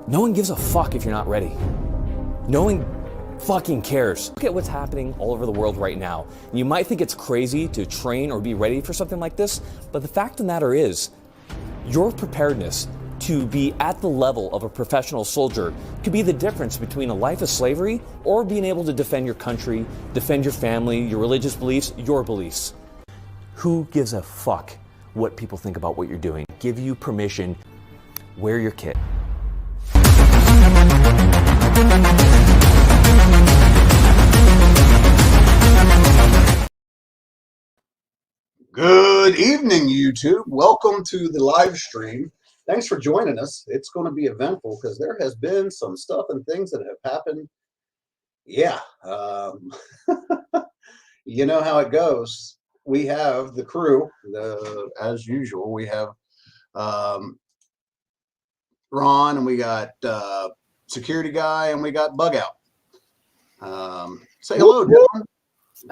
No one gives a fuck if you're not ready. No one fucking cares. Look at what's happening all over the world right now. You might think it's crazy to train or be ready for something like this, but the fact of the matter is, your preparedness to be at the level of a professional soldier could be the difference between a life of slavery or being able to defend your country, defend your family, your religious beliefs, your beliefs. Who gives a fuck what people think about what you're doing? Give you permission. Wear your kit. Good evening, YouTube. Welcome to the live stream. Thanks for joining us. It's going to be eventful because there has been some stuff and things that have happened. Yeah, you know how it goes. We have the crew, as usual. We have Ron, and we got security guy, and we got Bugout. Say hello, gentlemen.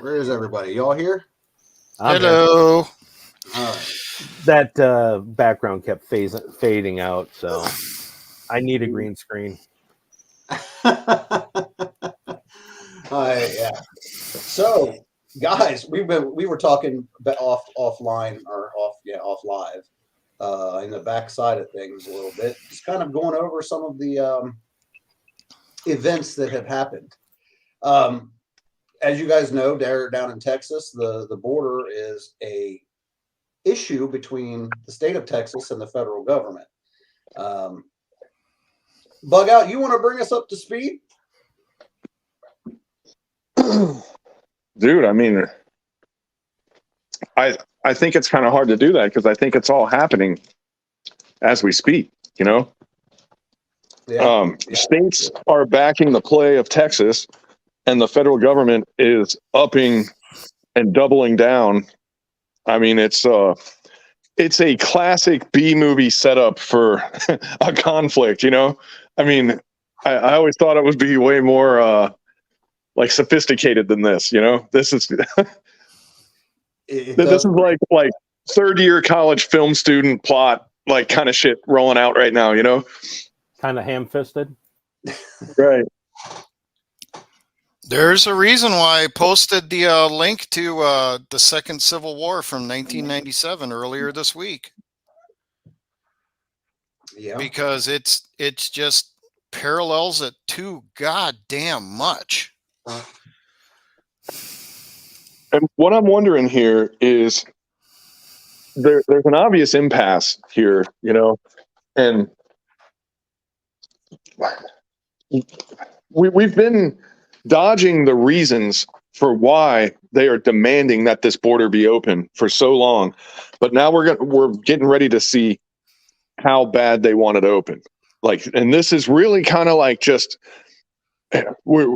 Where is everybody? Y'all here? Hello. All right. That background kept fading out, so I need a green screen. Yeah. So, guys, we were talking offline or off live in the backside of things a little bit, just kind of going over some of the events that have happened. As you guys know, down in Texas, the border is a issue between the state of Texas and the federal government. Bugout, you want to bring us up to speed? Dude, I mean, I think it's kind of hard to do that because I think it's all happening as we speak, you know? Yeah. States are backing the play of Texas, and the federal government is upping and doubling down. I mean, it's a classic B movie setup for a conflict, you know? I mean, I always thought it would be way more like sophisticated than this, you know? This is this is like third year college film student plot, like kind of shit rolling out right now, you know? Kind of ham-fisted. Right. There's a reason why I posted the link to the Second Civil War from 1997 earlier this week. Yeah. Because it's just parallels it too goddamn much. And what I'm wondering here is there's an obvious impasse here, you know, and we've been dodging the reasons for why they are demanding that this border be open for so long, but now we're getting ready to see how bad they want it open. Like, and this is really kind of like just with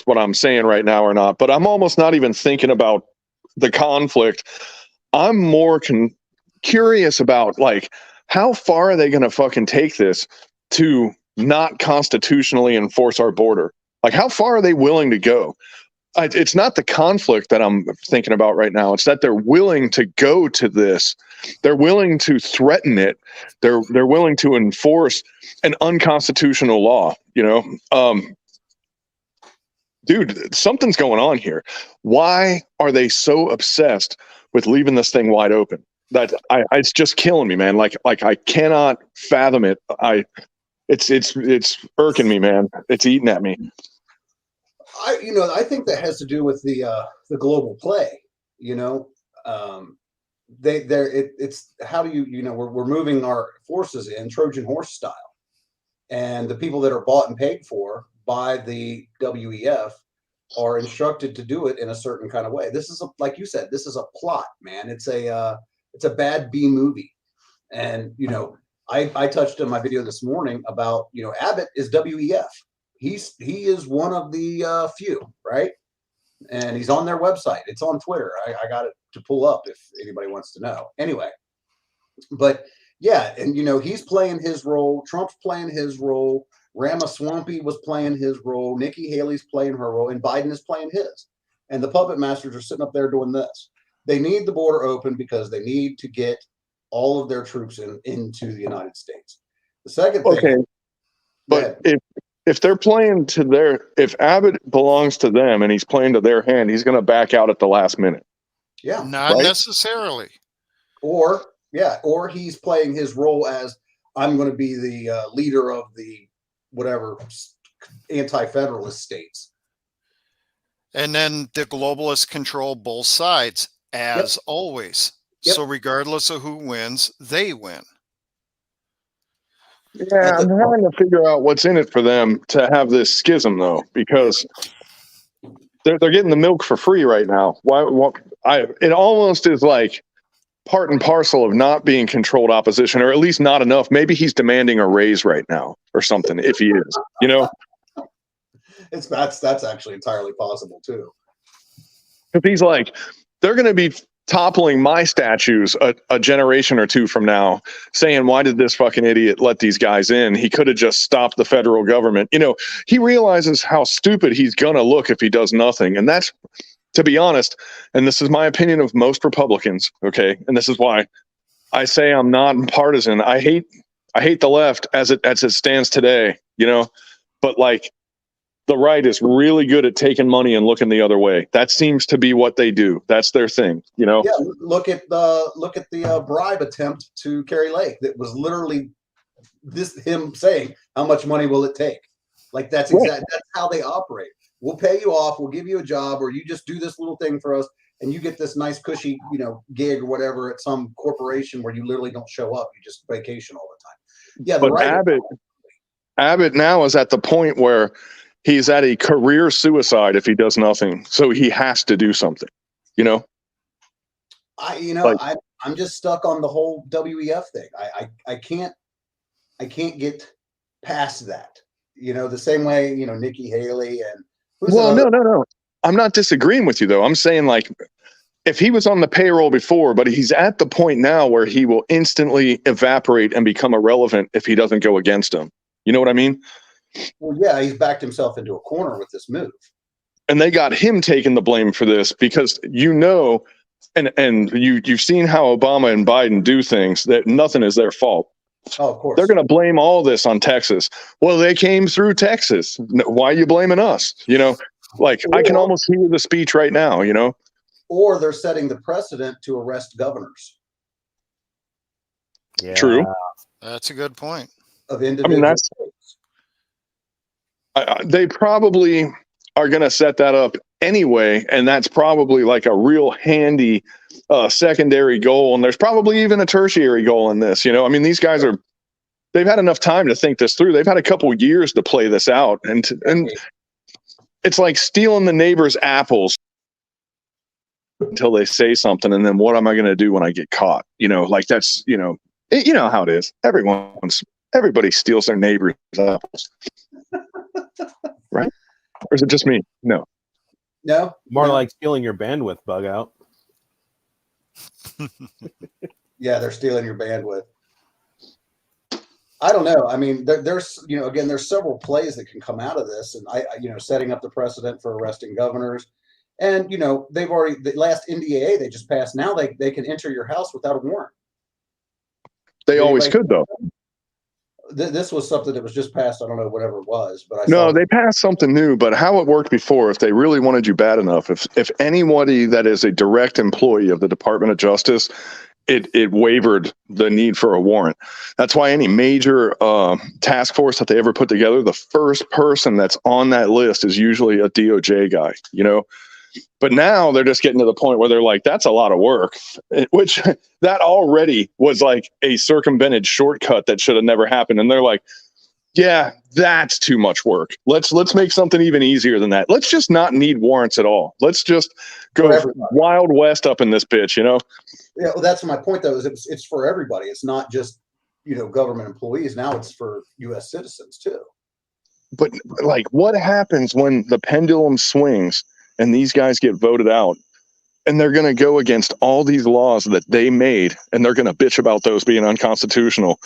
what I'm saying right now or not, but I'm almost not even thinking about the conflict. I'm more curious about, like, how far are they going to fucking take this to not constitutionally enforce our border? Like, how far are they willing to go? It's not the conflict that I'm thinking about right now. It's that they're willing to go to this. They're willing to threaten it. They're willing to enforce an unconstitutional law, you know? Dude, something's going on here. Why are they so obsessed with leaving this thing wide open? That it's just killing me, man. Like I cannot fathom it. It's irking me, man. It's eating at me. I think that has to do with the global play. You know, it's how do we're moving our forces in Trojan horse style, and the people that are bought and paid for by the WEF are instructed to do it in a certain kind of way. This is like you said, this is a plot, man. It's a bad B movie, and I touched on my video this morning about Abbott is WEF. He is one of the few, right? And he's on their website. It's on Twitter. I got it to pull up if anybody wants to know. Anyway, but yeah, and he's playing his role. Trump's playing his role. Ramaswamy was playing his role. Nikki Haley's playing her role, and Biden is playing his. And the puppet masters are sitting up there doing this. They need the border open because they need to get all of their troops into the United States. The second thing, Okay, but if they're playing to if Abbott belongs to them and he's playing to their hand, he's going to back out at the last minute. yeah, Not right? necessarily. or he's playing his role as I'm going to be the leader of the whatever anti-federalist states. And then the globalists control both sides, as always. Yep. So regardless of who wins, they win. Yeah, I'm trying to figure out what's in it for them to have this schism, though, because they're getting the milk for free right now. It almost is like part and parcel of not being controlled opposition, or at least not enough. Maybe he's demanding a raise right now or something, if he is, you know? That's actually entirely possible too. If he's like, they're going to be toppling my statues a generation or two from now, saying, why did this fucking idiot let these guys in? He could have just stopped the federal government. You know, he realizes how stupid he's going to look if he does nothing. And that's, to be honest, and this is my opinion of most Republicans, okay? And this is why I say I'm not partisan. I hate the left as it stands today, you know? But like, the right is really good at taking money and looking the other way. That seems to be what they do. That's their thing, you know? Yeah, look at the bribe attempt to Kerry Lake. That was literally him saying, how much money will it take? Like that's how they operate. We'll pay you off, we'll give you a job, or you just do this little thing for us, and you get this nice cushy, gig or whatever at some corporation where you literally don't show up. You just vacation all the time. Yeah, but Abbott now is at the point where he's at a career suicide if he does nothing. So he has to do something, you know? I'm just stuck on the whole WEF thing. I can't get past that. The same way, Nikki Haley and no. I'm not disagreeing with you though. I'm saying like if he was on the payroll before, but he's at the point now where he will instantly evaporate and become irrelevant if he doesn't go against him. You know what I mean? Well, yeah, he's backed himself into a corner with this move. And they got him taking the blame for this because and you've seen how Obama and Biden do things, that nothing is their fault. Oh, of course. They're going to blame all this on Texas. Well, they came through Texas. Why are you blaming us? I can almost hear the speech right now, Or they're setting the precedent to arrest governors. Yeah. True. That's a good point. Of individual states. They probably are going to set that up anyway, and that's probably like a real handy secondary goal. And there's probably even a tertiary goal in this. These guys they've had enough time to think this through. They've had a couple of years to play this out, and it's like stealing the neighbor's apples until they say something, and then what am I going to do when I get caught? That's how it is. Everybody steals their neighbor's apples. Right? Or is it just me? No. More like stealing your bandwidth, Bugout. Yeah, they're stealing your bandwidth. I don't know. There's several plays that can come out of this, and setting up the precedent for arresting governors, and they've already, the last NDAA they just passed. Now they can enter your house without a warrant. They always could though. This was something that was just passed. I don't know whatever it was, but they passed something new. But how it worked before, if they really wanted you bad enough, if anybody that is a direct employee of the Department of Justice, it wavered the need for a warrant. That's why any major task force that they ever put together, the first person that's on that list is usually a DOJ guy. But now they're just getting to the point where they're like, that's a lot of work, which that already was like a circumvented shortcut that should have never happened. And they're like, yeah, that's too much work. Let's make something even easier than that. Let's just not need warrants at all. Let's just go Wild West up in this bitch, Yeah, well, that's my point though, is it's for everybody. It's not just, government employees. Now it's for U.S. citizens too. But like, what happens when the pendulum swings and these guys get voted out, and they're going to go against all these laws that they made, and they're going to bitch about those being unconstitutional?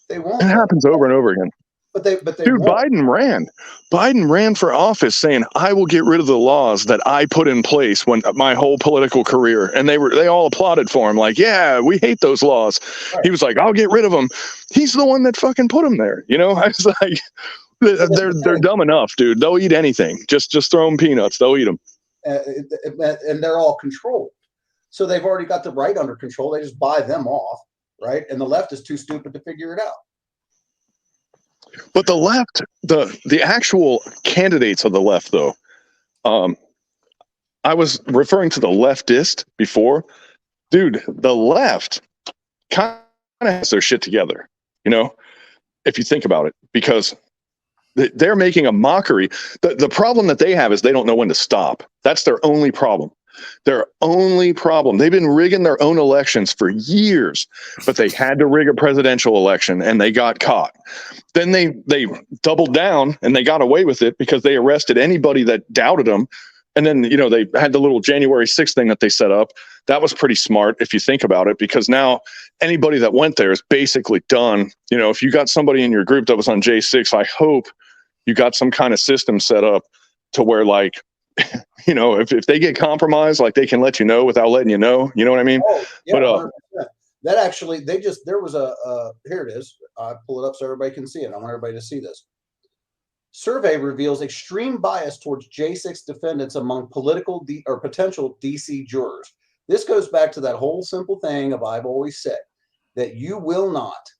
They won't. It happens over and over again. but they Dude, won't. Biden ran for office saying, I will get rid of the laws that I put in place when my whole political career. And they all applauded for him. Like, yeah, we hate those laws. Right. He was like, I'll get rid of them. He's the one that fucking put them there. You know, I was like, they're dumb enough, dude. They'll eat anything. Just throw them peanuts. They'll eat them. And they're all controlled. So they've already got the right under control. They just buy them off, right? And the left is too stupid to figure it out. But the left, the actual candidates of the left, though, I was referring to the leftist before. Dude, the left kind of has their shit together, you know, if you think about it, because they're making a mockery. The problem that they have is they don't know when to stop. That's their only problem. Their only problem. They've been rigging their own elections for years, but they had to rig a presidential election and they got caught. Then they doubled down and they got away with it because they arrested anybody that doubted them. And then, you know, they had the little January 6th thing that they set up. That was pretty smart if you think about it, because now anybody that went there is basically done. You know, if you got somebody in your group that was on J6, I hope you got some kind of system set up to where, like, you know, if they get compromised, like, they can let you know without letting you know. You know what I mean? Oh, yeah, But 100%. That actually, there was here it is. I pull it up so everybody can see it. I want everybody to see this. Survey reveals extreme bias towards J6 defendants among political or potential DC jurors. This goes back to that whole simple thing of I've always said that you will not,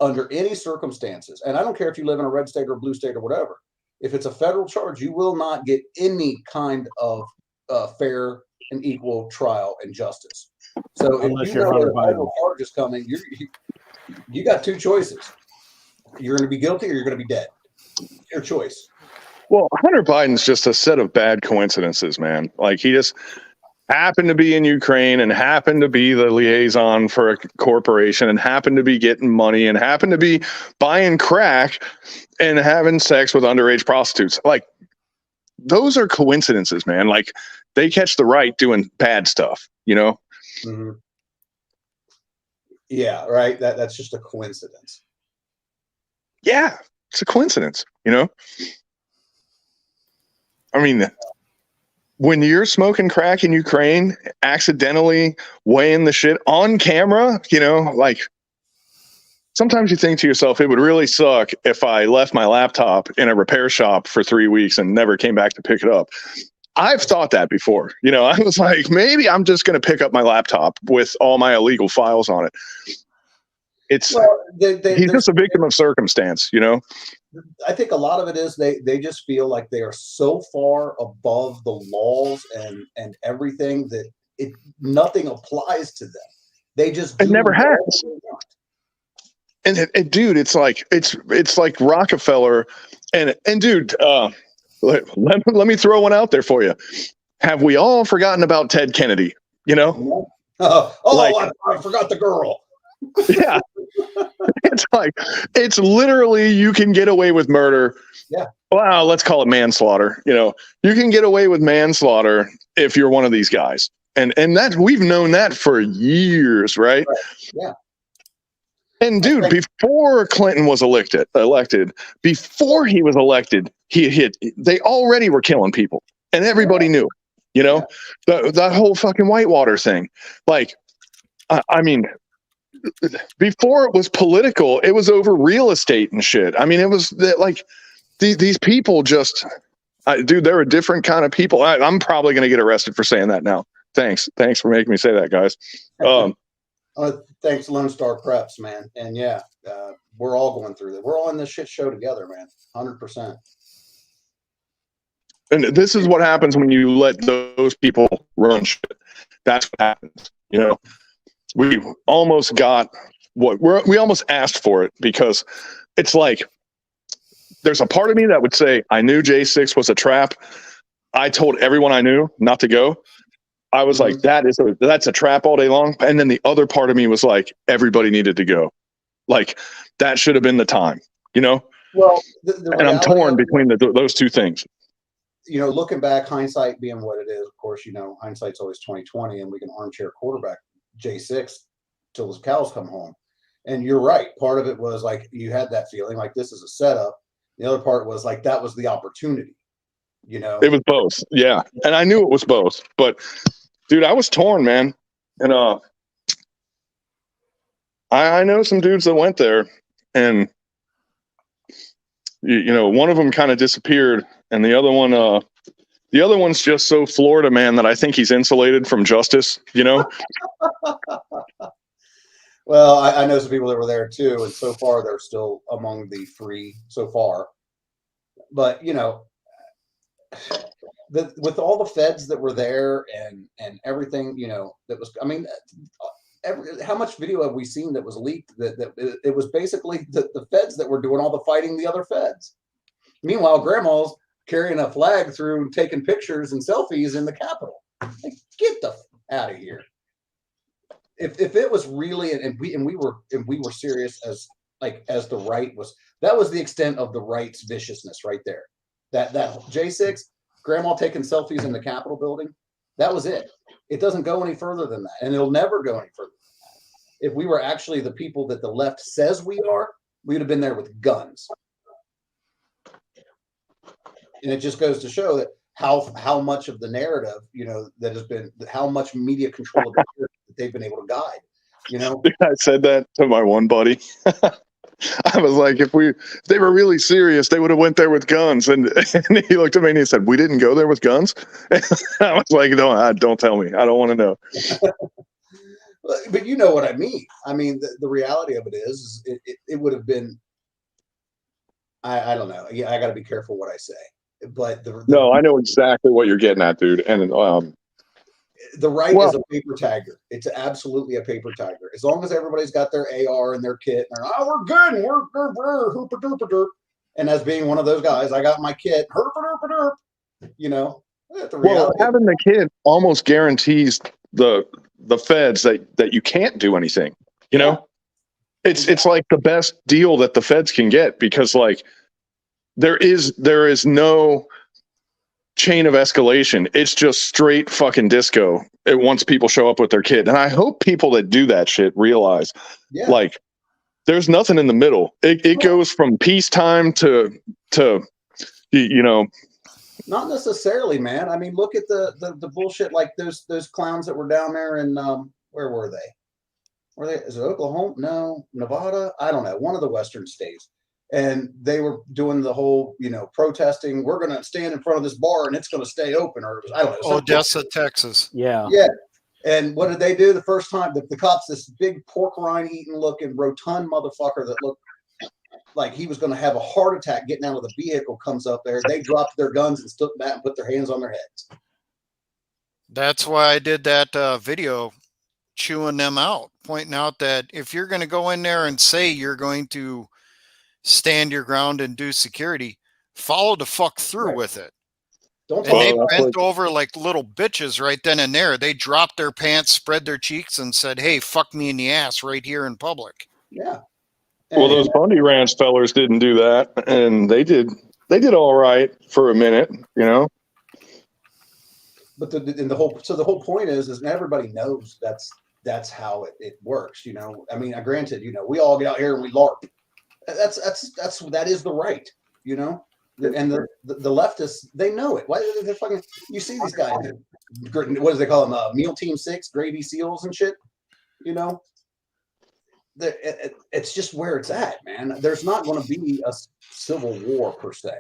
under any circumstances, and I don't care if you live in a red state or a blue state or whatever, if it's a federal charge, you will not get any kind of fair and equal trial and justice. So Unless if you you're know that Hunter a federal charge is coming, you got two choices. You're going to be guilty or you're going to be dead. Your choice. Well, Hunter Biden's just a set of bad coincidences, man. Like, he just happened to be in Ukraine and happened to be the liaison for a corporation and happened to be getting money and happened to be buying crack and having sex with underage prostitutes. Like, those are coincidences, man. Like, they catch the right doing bad stuff, you know? Mm-hmm. Yeah, right. That's just a coincidence. Yeah, it's a coincidence, you know? I mean, when you're smoking crack in Ukraine, accidentally weighing the shit on camera, you know, like, sometimes you think to yourself, it would really suck if I left my laptop in a repair shop for 3 weeks and never came back to pick it up. I've thought that before. You know, I was like, maybe I'm just going to pick up my laptop with all my illegal files on it. It's he's just a victim of circumstance, you know? I think a lot of it is they just feel like they are so far above the laws and everything that nothing applies to them. They just it never has. And dude, it's like Rockefeller and dude, let me throw one out there for you. Have we all forgotten about Ted Kennedy? You know? I forgot the girl. Yeah. It's literally, you can get away with murder. Yeah. Wow, let's call it manslaughter. You know, you can get away with manslaughter if you're one of these guys. And that we've known that for years, right? Yeah. And dude, before Clinton was elected, before he was elected, they already were killing people, and everybody knew, you know, that whole fucking Whitewater thing. Like, I mean, before it was political, it was over real estate and shit. I mean, it was like these people just, dude, they're a different kind of people. I'm probably going to get arrested for saying that now. Thanks for making me say that, guys. Thanks, Lone Star Preps, man. And yeah, we're all going through that. We're all in this shit show together, man. 100%. And this is what happens when you let those people run shit. That's what happens. You know, we almost got we almost asked for it, because it's like, there's a part of me that would say, I knew J6 was a trap. I told everyone I knew not to go. I was like, that's a trap all day long. And then the other part of me was like, everybody needed to go. Like, that should have been the time, you know? Well, and I'm torn between those two things. You know, looking back, hindsight being what it is, of course, you know, hindsight's always 20/20, and we can armchair quarterback J6 till his cows come home. And you're right. Part of it was like you had that feeling like this is a setup. The other part was like that was the opportunity, you know. It was both. Yeah. And I knew it was both. But dude, I was torn, man. And I know some dudes that went there, and you know, one of them kind of disappeared, and the other one's just so Florida man that I think he's insulated from justice, you know. Well, I know some people that were there too, and so far they're still among the free so far. But you know, with all the feds that were there and everything, you know, that was, I mean, how much video have we seen that was leaked that it was basically the feds that were doing all the fighting the other feds. Meanwhile, grandma's carrying a flag through, taking pictures and selfies in the Capitol. Like, get the out of here. If it was really, and we were serious as the right was, that was the extent of the right's viciousness right there. That J6, grandma taking selfies in the Capitol building, that was it. It doesn't go any further than that, and it'll never go any further than that. If we were actually the people that the left says we are, we would have been there with guns. And it just goes to show that how much of the narrative, you know, that has been, how much media control of the that they've been able to guide, you know. I said that to my one buddy. I was like, if they were really serious, they would have went there with guns. And he looked at me and he said, "We didn't go there with guns." I was like, "No, don't tell me. I don't want to know." But you know what I mean. I mean, the reality of it is it would have been, I don't know. Yeah, I got to be careful what I say. But no, I know exactly what you're getting at, dude. And the right is a paper tiger. It's absolutely a paper tiger. As long as everybody's got their AR and their kit, and they're, oh, we're good, and we're hooper duper derp. And as being one of those guys, I got my kit, hooper duper derp. You know, having the kit almost guarantees the feds that you can't do anything. You know, it's like the best deal that the feds can get, because like there is no chain of escalation. It's just straight fucking disco once people show up with their kid. And I hope people that do that shit realize, like, there's nothing in the middle. It goes from peacetime to you know. Not necessarily, man. I mean, look at the bullshit, like those clowns that were down there in where were they? Is it Oklahoma? No, Nevada? I don't know. One of the western states. And they were doing the whole, you know, protesting. We're going to stand in front of this bar and it's going to stay open, or I don't know. Odessa, Texas. Yeah. Yeah. And what did they do the first time? The cops, this big pork rind eating looking rotund motherfucker that looked like he was going to have a heart attack getting out of the vehicle comes up there. They dropped their guns and stood back and put their hands on their heads. That's why I did that video chewing them out, pointing out that if you're going to go in there and say you're going to stand your ground and do security, follow the fuck through with it. And they bent over like little bitches right then and there. They dropped their pants, spread their cheeks, and said, "Hey, fuck me in the ass right here in public." Yeah. Well, those Bundy Ranch fellers didn't do that, and they did all right for a minute, you know. But the whole point is everybody knows that's how it works, you know. I mean, granted, you know, we all get out here and we LARP. That is the right, you know. And the leftists, they know it. Why they fucking? You see these guys, what do they call them? Meal Team 6, Gravy Seals and shit. You know, it's just where it's at, man. There's not going to be a civil war per se.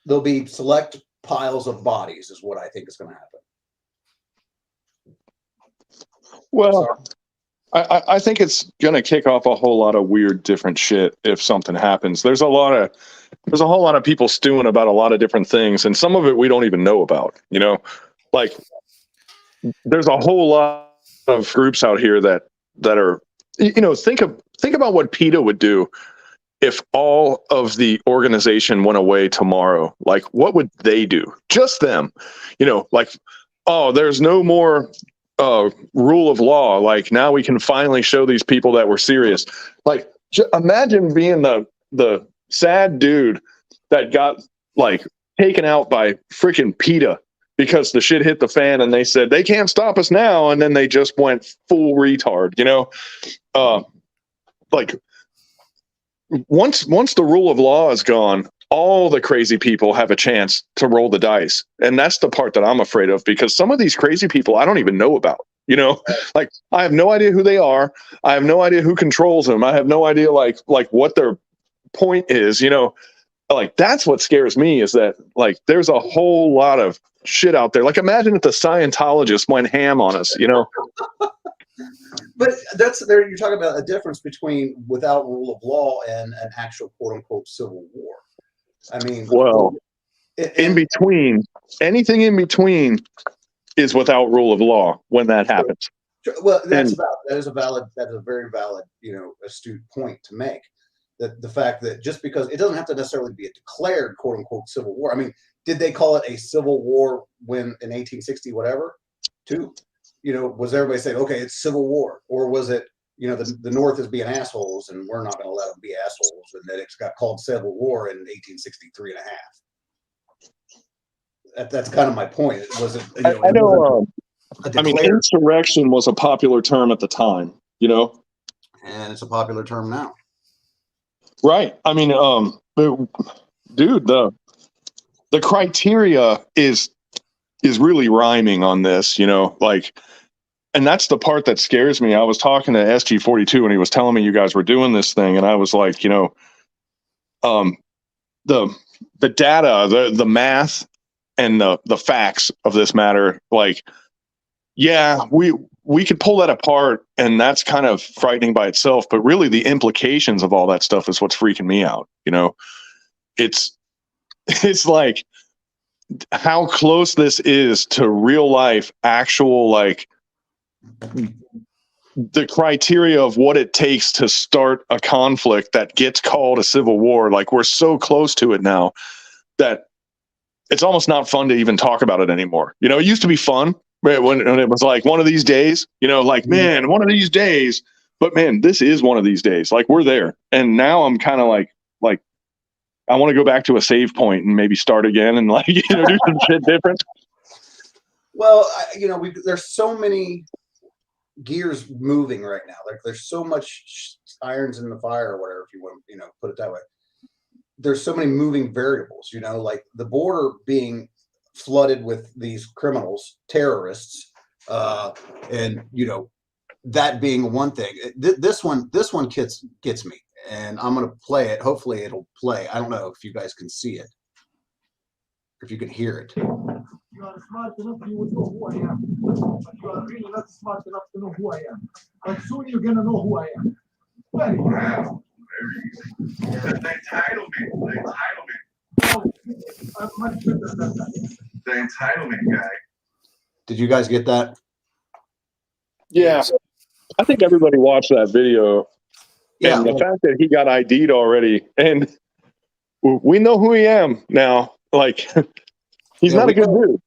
There'll be select piles of bodies, is what I think is going to happen. Well. Sorry. I think it's going to kick off a whole lot of weird, different shit if something happens. There's a whole lot of people stewing about a lot of different things, and some of it we don't even know about. You know, like there's a whole lot of groups out here that are, you know, think about what PETA would do if all of the organization went away tomorrow. Like, what would they do? Just them, you know, like, oh, there's no more rule of law. Like, now we can finally show these people that we're serious. Like, imagine being the sad dude that got like taken out by freaking PETA because the shit hit the fan and they said they can't stop us now, and then they just went full retard, you know. Like once the rule of law is gone, all the crazy people have a chance to roll the dice, and that's the part that I'm afraid of, because some of these crazy people I don't even know about, you know. Like I have no idea who they are, I have no idea who controls them, I have no idea like what their point is, you know. Like that's what scares me, is that like there's a whole lot of shit out there. Like imagine if the Scientologists went ham on us, you know. But that's there. You're talking about a difference between without rule of law and an actual quote unquote civil war. I mean, well, in between, anything in between is without rule of law when that happens. Well, that is a very valid, you know, astute point to make. That the fact that just because it doesn't have to necessarily be a declared quote unquote civil war. I mean, did they call it a civil war when in 1860 whatever? Too. You know, was everybody saying, okay, it's civil war? Or was it, you know, the North is being assholes and we're not going to let them be assholes, and that it's got called civil war in 1863 and a half? That's kind of my point. Was it, you know, I know. I mean, insurrection was a popular term at the time, you know? And it's a popular term now. Right. I mean, dude, the criteria is really rhyming on this, you know, like, and that's the part that scares me. I was talking to SG42 and he was telling me you guys were doing this thing, and I was like, you know, the data, the math and the facts of this matter, like, yeah, we could pull that apart, and that's kind of frightening by itself, but really the implications of all that stuff is what's freaking me out. You know, it's like how close this is to real life, actual, like the criteria of what it takes to start a conflict that gets called a civil war. Like we're so close to it now that it's almost not fun to even talk about it anymore. You know, it used to be fun when it was like one of these days, you know, like, man, one of these days, but man, this is one of these days. Like we're there. And now I'm kind of like, I want to go back to a save point and maybe start again and like, you know, do some shit different. Well, you know, there's so many gears moving right now. Like there's so much irons in the fire or whatever, if you want to, you know, put it that way. There's so many moving variables, you know, like the border being flooded with these criminals, terrorists, and you know, that being one thing. This one gets me, and I'm gonna play it. Hopefully it'll play. I don't know if you guys can see it, if you can hear it. You are smart enough, you would know who I am. But you are really not smart enough to know who I am. But soon you're gonna know who I am. Very good. The entitlement. No, I'm much better than that. The entitlement guy. Did you guys get that? Yeah. I think everybody watched that video. Yeah. And the fact that he got ID'd already, and we know who he am now. Like, he's not a good dude.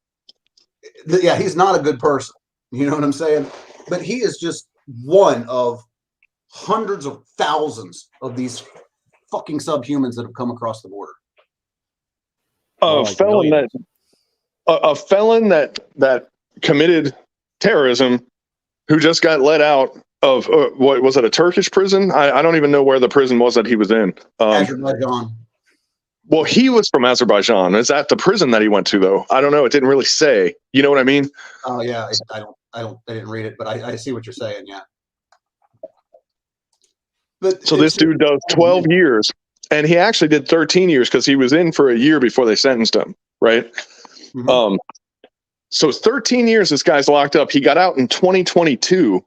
Yeah, he's not a good person. You know what I'm saying? But he is just one of hundreds of thousands of these fucking subhumans that have come across the border. A felon that committed terrorism, who just got let out of what was it, a Turkish prison? I don't even know where the prison was that he was in. Azerbaijan. Well, he was from Azerbaijan. Is that the prison that he went to, though? I don't know. It didn't really say. You know what I mean? Oh yeah, I didn't read it, but I see what you're saying. Yeah. But so this dude does 12 years, and he actually did 13 years because he was in for a year before they sentenced him, right? Mm-hmm. So 13 years this guy's locked up. He got out in 2022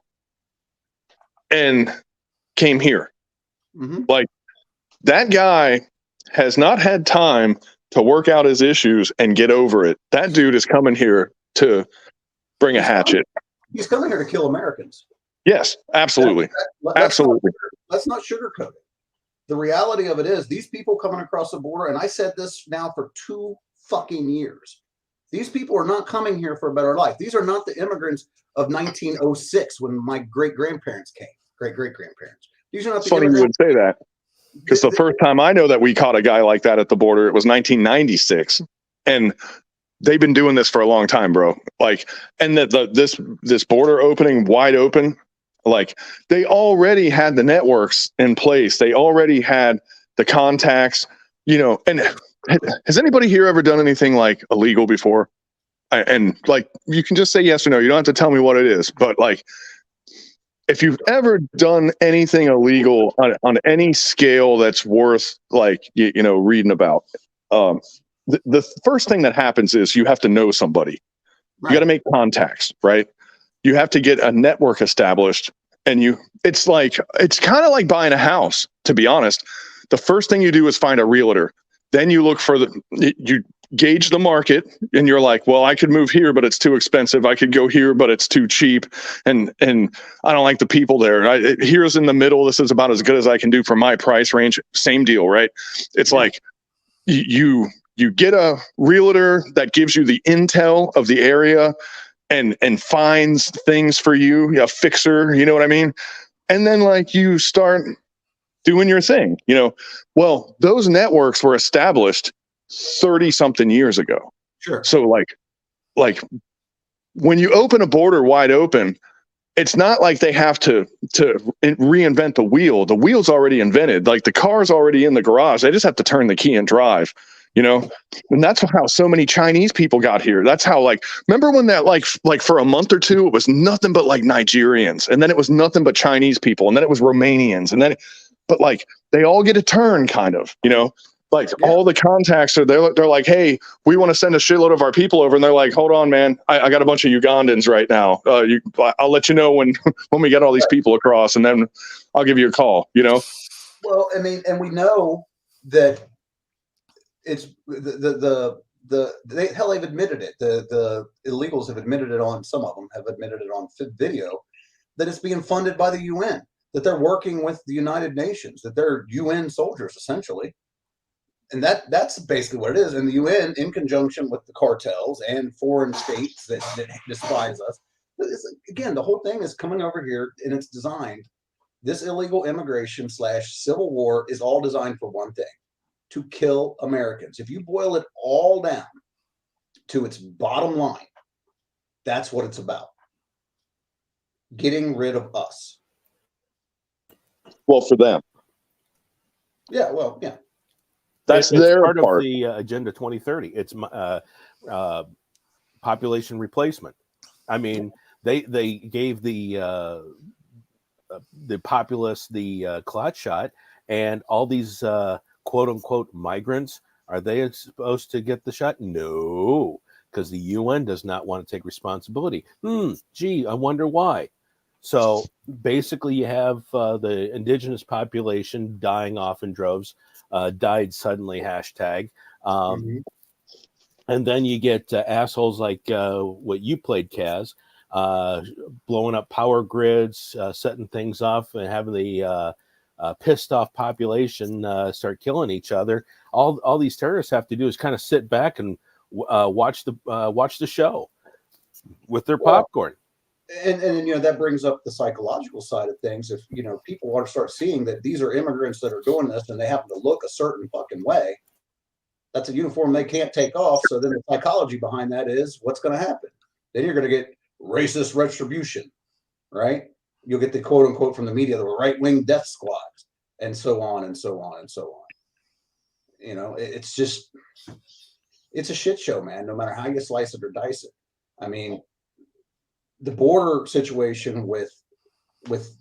and came here. Mm-hmm. Like, that guy has not had time to work out his issues and get over it. That dude is coming here to bring a hatchet. He's coming here to kill Americans. Yes, absolutely. Absolutely. Let's not sugarcoat it. The reality of it is these people coming across the border, and I said this now for 2 fucking years. These people are not coming here for a better life. These are not the immigrants of 1906 when my great-grandparents came, great-great-grandparents. These are not the immigrants. Funny you would say that. Because the first time I know that we caught a guy like that at the border, it was 1996. And they've been doing this for a long time, bro. Like, and this border opening wide open, like they already had the networks in place. They already had the contacts, and has anybody here ever done anything like illegal before? And like, you can just say yes or no. You don't have to tell me what it is, but like, if you've ever done anything illegal on any scale that's worth like, reading about, the first thing that happens is you have to know somebody. Right. You got to make contacts, right? You have to get a network established, and it's kind of like buying a house, to be honest. The first thing you do is find a realtor. Then you look for you gauge the market, and you're like, well, I could move here, but it's too expensive. I could go here, but it's too cheap. And I don't like the people there. Here's in the middle. This is about as good as I can do for my price range. Same deal, right? It's like you get a realtor that gives you the intel of the area and finds things for you, a fixer, you know what I mean? And then like you start doing your thing, well, those networks were established 30 something years ago. Sure. So like when you open a border wide open, it's not like they have to reinvent the wheel. The wheel's already invented. Like the car's already in the garage. They just have to turn the key and drive, and that's how so many Chinese people got here. That's how, like, remember when that like for a month or two, it was nothing but like Nigerians, and then it was nothing but Chinese people, and then it was Romanians, and then, but like they all get a turn kind of, like all the contacts are they're like, hey, we want to send a shitload of our people over, and they're like, hold on, man, I got a bunch of Ugandans right now. I'll let you know when we get all these people across, and then I'll give you a call. Well, I mean, and we know that it's they've admitted it. The illegals have admitted it on, some of them have admitted it on video, that it's being funded by the UN, that they're working with the United Nations, that they're UN soldiers essentially. And that's basically what it is. And the UN, in conjunction with the cartels and foreign states that despise us, again, the whole thing is coming over here, and it's designed. This illegal immigration / civil war is all designed for one thing: to kill Americans. If you boil it all down to its bottom line, that's what it's about. Getting rid of us. Well, for them. Yeah, well, yeah. That's it's their part part. of the Agenda 2030. It's population replacement. I mean, they gave the populace the clot shot, and all these quote unquote migrants, are they supposed to get the shot? No, because the UN does not want to take responsibility. Gee, I wonder why. So basically, you have the indigenous population dying off in droves, died suddenly, hashtag. And then you get assholes like what you played, Kaz, blowing up power grids, setting things off, and having the pissed off population start killing each other. All these terrorists have to do is kind of sit back and watch the show with their popcorn. And that brings up the psychological side of things. If people want to start seeing that these are immigrants that are doing this, and they happen to look a certain fucking way, that's a uniform they can't take off. So then the psychology behind that is, what's going to happen? Then you're going to get racist retribution, right? You'll get the quote unquote from the media, the right wing death squads, and so on and so on and so on. It's just, it's a shit show, man. No matter how you slice it or dice it. I mean, the border situation with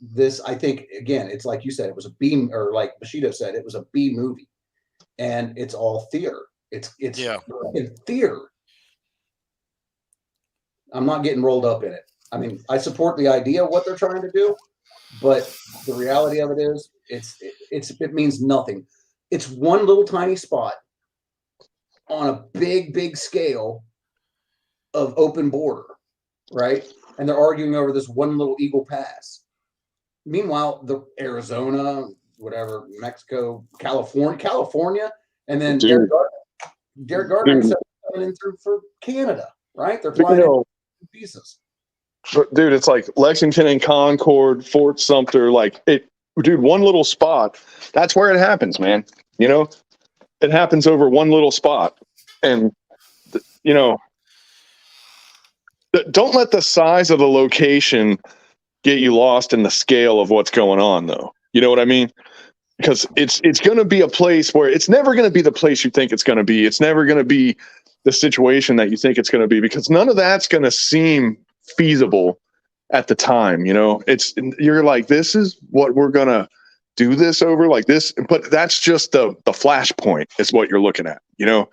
this, I think, again, it's like you said, it was a B, or like Bushido said, it was a B movie, and it's all theater. It's theater. I'm not getting rolled up in it. I mean, I support the idea of what they're trying to do, but the reality of it is, it means nothing. It's one little tiny spot on a big scale of open border, right? And they're arguing over this one little Eagle Pass. Meanwhile, the Arizona, whatever, Mexico, California, and then Derek Gardner coming in through for Canada, right? They're flying in pieces. Dude, it's like Lexington and Concord, Fort Sumter, one little spot. That's where it happens, man. It happens over one little spot. And, don't let the size of the location get you lost in the scale of what's going on, though. You know what I mean? Because it's going to be a place where it's never going to be the place you think it's going to be. It's never going to be the situation that you think it's going to be, because none of that's going to seem feasible at the time. You know, you're like, this is what we're going to do this over, like this, but that's just the flashpoint is what you're looking at. You know,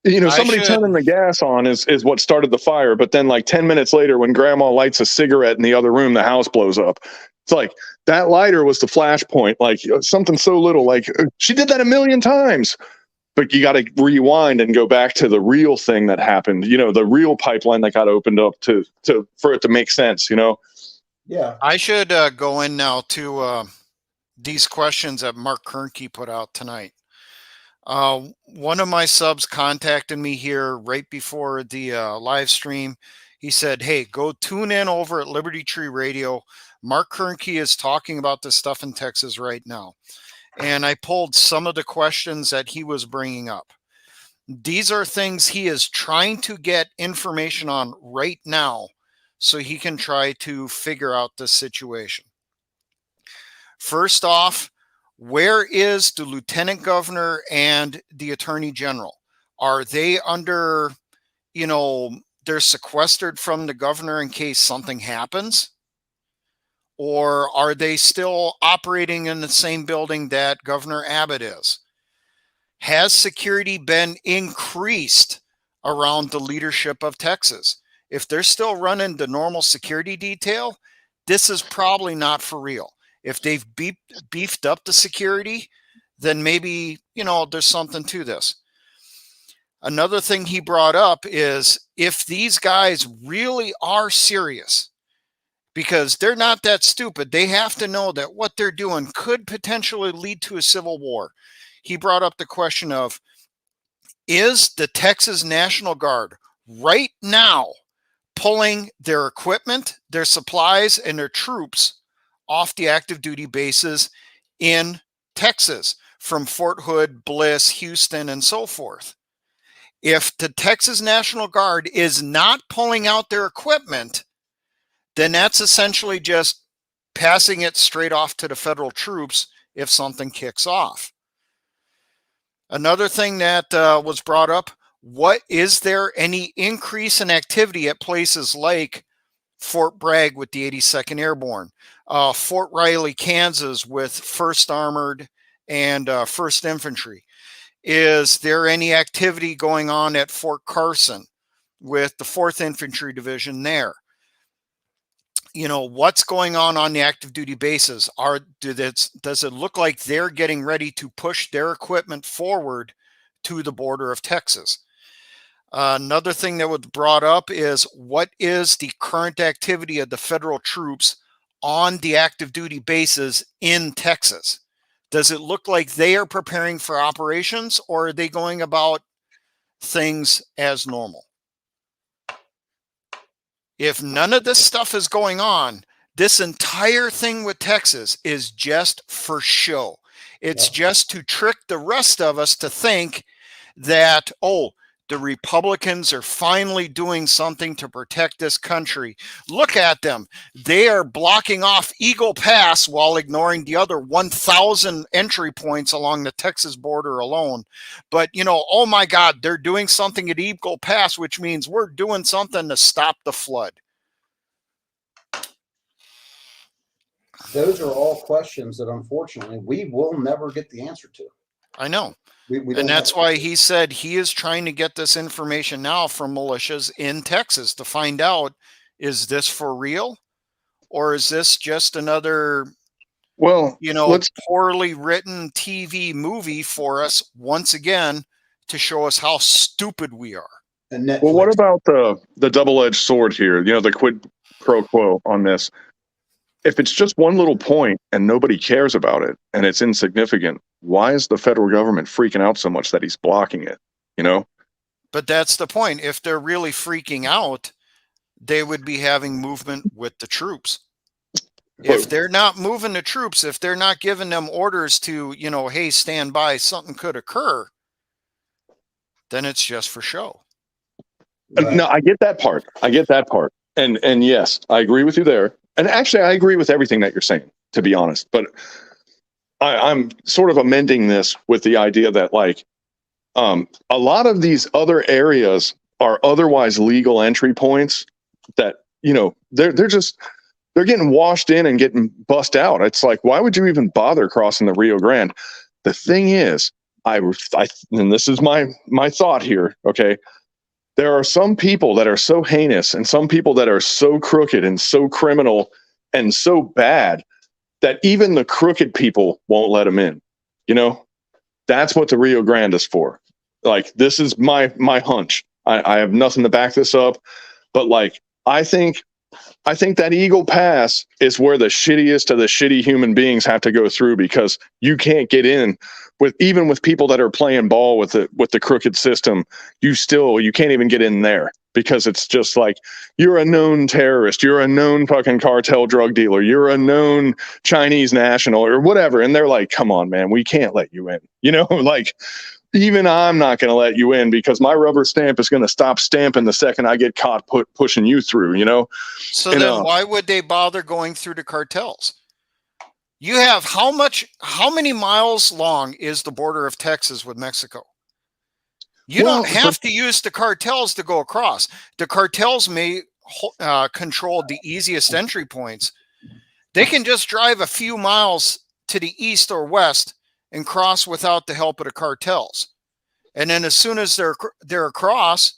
somebody turning the gas on is what started the fire, but then like 10 minutes later, when grandma lights a cigarette in the other room, the house blows up. It's like that lighter was the flashpoint, like something so little, like she did that a million times. But you got to rewind and go back to the real thing that happened, the real pipeline that got opened up for it to make sense, Yeah. I should go in now to these questions that Mark Kernke put out tonight. One of my subs contacted me here right before the live stream. He said, hey, go tune in over at Liberty Tree Radio. Mark Kernke is talking about this stuff in Texas right now. And I pulled some of the questions that he was bringing up. These are things he is trying to get information on right now so he can try to figure out this situation. First off, where is the lieutenant governor and the attorney general? Are they under, they're sequestered from the governor in case something happens? Or are they still operating in the same building that Governor Abbott is? Has security been increased around the leadership of Texas? If they're still running the normal security detail, this is probably not for real. If they've beefed up the security, then maybe, there's something to this. Another thing he brought up is if these guys really are serious, because they're not that stupid, they have to know that what they're doing could potentially lead to a civil war. He brought up the question of, is the Texas National Guard right now pulling their equipment, their supplies, and their troops off the active duty bases in Texas from Fort Hood, Bliss, Houston, and so forth? If the Texas National Guard is not pulling out their equipment, then that's essentially just passing it straight off to the federal troops if something kicks off. Another thing that was brought up, is there any increase in activity at places like Fort Bragg with the 82nd Airborne, Fort Riley, Kansas with 1st Armored and 1st Infantry? Is there any activity going on at Fort Carson with the 4th Infantry Division there? What's going on the active duty bases? Does it look like they're getting ready to push their equipment forward to the border of Texas? Another thing that was brought up is, what is the current activity of the federal troops on the active duty bases in Texas? Does it look like they are preparing for operations, or are they going about things as normal? If none of this stuff is going on, this entire thing with Texas is just for show. It's just to trick the rest of us to think that, the Republicans are finally doing something to protect this country. Look at them. They are blocking off Eagle Pass while ignoring the other 1,000 entry points along the Texas border alone. But, oh my God, they're doing something at Eagle Pass, which means we're doing something to stop the flood. Those are all questions that unfortunately we will never get the answer to. I know. And that's why he said he is trying to get this information now from militias in Texas to find out, is this for real? Or is this just another, poorly written TV movie for us once again to show us how stupid we are? Well, what about the double-edged sword here? The quid pro quo on this. If it's just one little point and nobody cares about it and it's insignificant, why is the federal government freaking out so much that he's blocking it? But that's the point. If they're really freaking out, they would be having movement with the troops. If they're not moving the troops, if they're not giving them orders to, hey, stand by, something could occur, then it's just for show. No, I get that part. And yes, I agree with you there. And actually, I agree with everything that you're saying, to be honest. But I'm sort of amending this with the idea that, like, a lot of these other areas are otherwise legal entry points that, they're getting washed in and getting bust out. It's like, why would you even bother crossing the Rio Grande? The thing is, and this is my thought here. Okay. There are some people that are so heinous and some people that are so crooked and so criminal and so bad that even the crooked people won't let them in. That's what the Rio Grande is for. Like, this is my hunch. I have nothing to back this up, but like, I think that Eagle Pass is where the shittiest of the shitty human beings have to go through, because you can't get in even with people that are playing ball with the crooked system. You can't even get in there, because it's just like, you're a known terrorist, you're a known fucking cartel drug dealer, you're a known Chinese national or whatever. And they're like, come on, man, we can't let you in. Like, even I'm not going to let you in, because my rubber stamp is going to stop stamping the second I get caught pushing you through, So then why would they bother going through the cartels? You have how many miles long is the border of Texas with Mexico? You don't have to use the cartels to go across. The cartels may control the easiest entry points. They can just drive a few miles to the east or west and cross without the help of the cartels. And then as soon as they're across,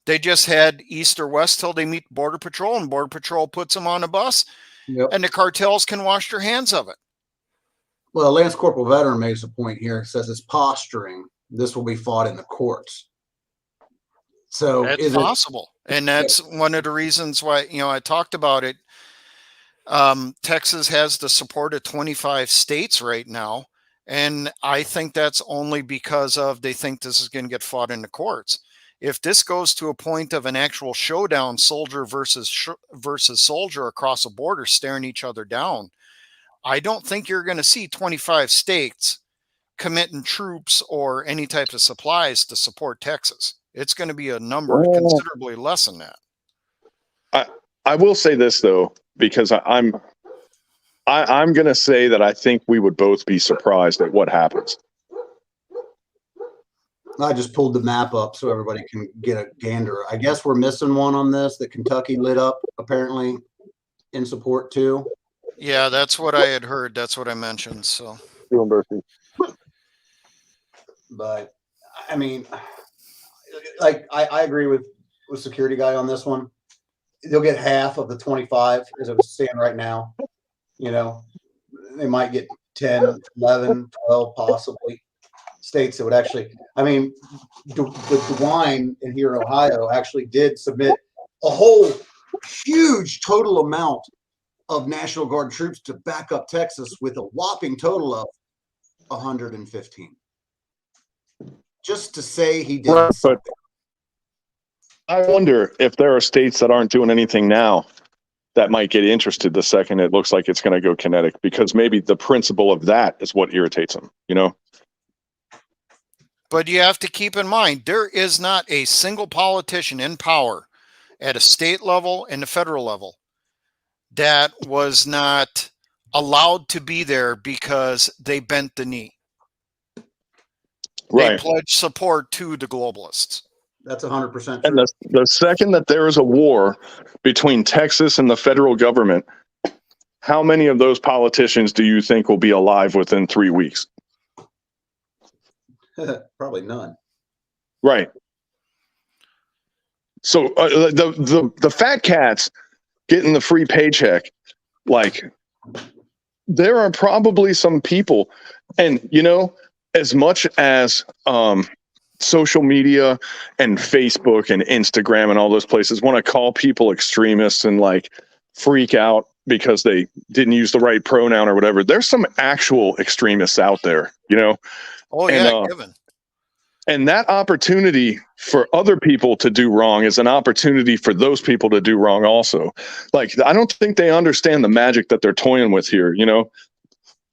they just head east or west till they meet Border Patrol, and Border Patrol puts them on a bus. Yep. And the cartels can wash their hands of it. Well, Lance Corporal Veteran makes a point here. It says it's posturing. This will be fought in the courts. So that's possible. And that's one of the reasons why, I talked about it. Texas has the support of 25 states right now. And I think that's only because they think this is going to get fought in the courts. If this goes to a point of an actual showdown, soldier versus soldier across a border staring each other down, I don't think you're going to see 25 states committing troops or any type of supplies to support Texas. It's going to be a number considerably less than that. I will say this, though, because I'm going to say that I think we would both be surprised at what happens. I just pulled the map up so everybody can get a gander. I guess we're missing one on this that Kentucky lit up, apparently, in support too. Yeah, that's what I had heard. That's what I mentioned. So, but I mean, like, I agree with security guy on this one. They'll get half of the 25 as it was saying right now. They might get 10, 11, 12, possibly states that would actually, the DeWine in here in Ohio actually did submit a whole huge total amount of National Guard troops to back up Texas, with a whopping total of 115. Just to say he did something. I wonder if there are states that aren't doing anything now that might get interested the second it looks like it's going to go kinetic, because maybe the principle of that is what irritates them, But you have to keep in mind, there is not a single politician in power at a state level and the federal level that was not allowed to be there because they bent the knee. They pledged support to the globalists. That's 100% true. And the second that there is a war between Texas and the federal government, how many of those politicians do you think will be alive within 3 weeks? Probably none. Right. So the fat cats getting the free paycheck, like, there are probably some people, and as much as social media and Facebook and Instagram and all those places want to call people extremists and like freak out because they didn't use the right pronoun or whatever, there's some actual extremists out there, Oh yeah, given. And that opportunity for other people to do wrong is an opportunity for those people to do wrong also. Like, I don't think they understand the magic that they're toying with here,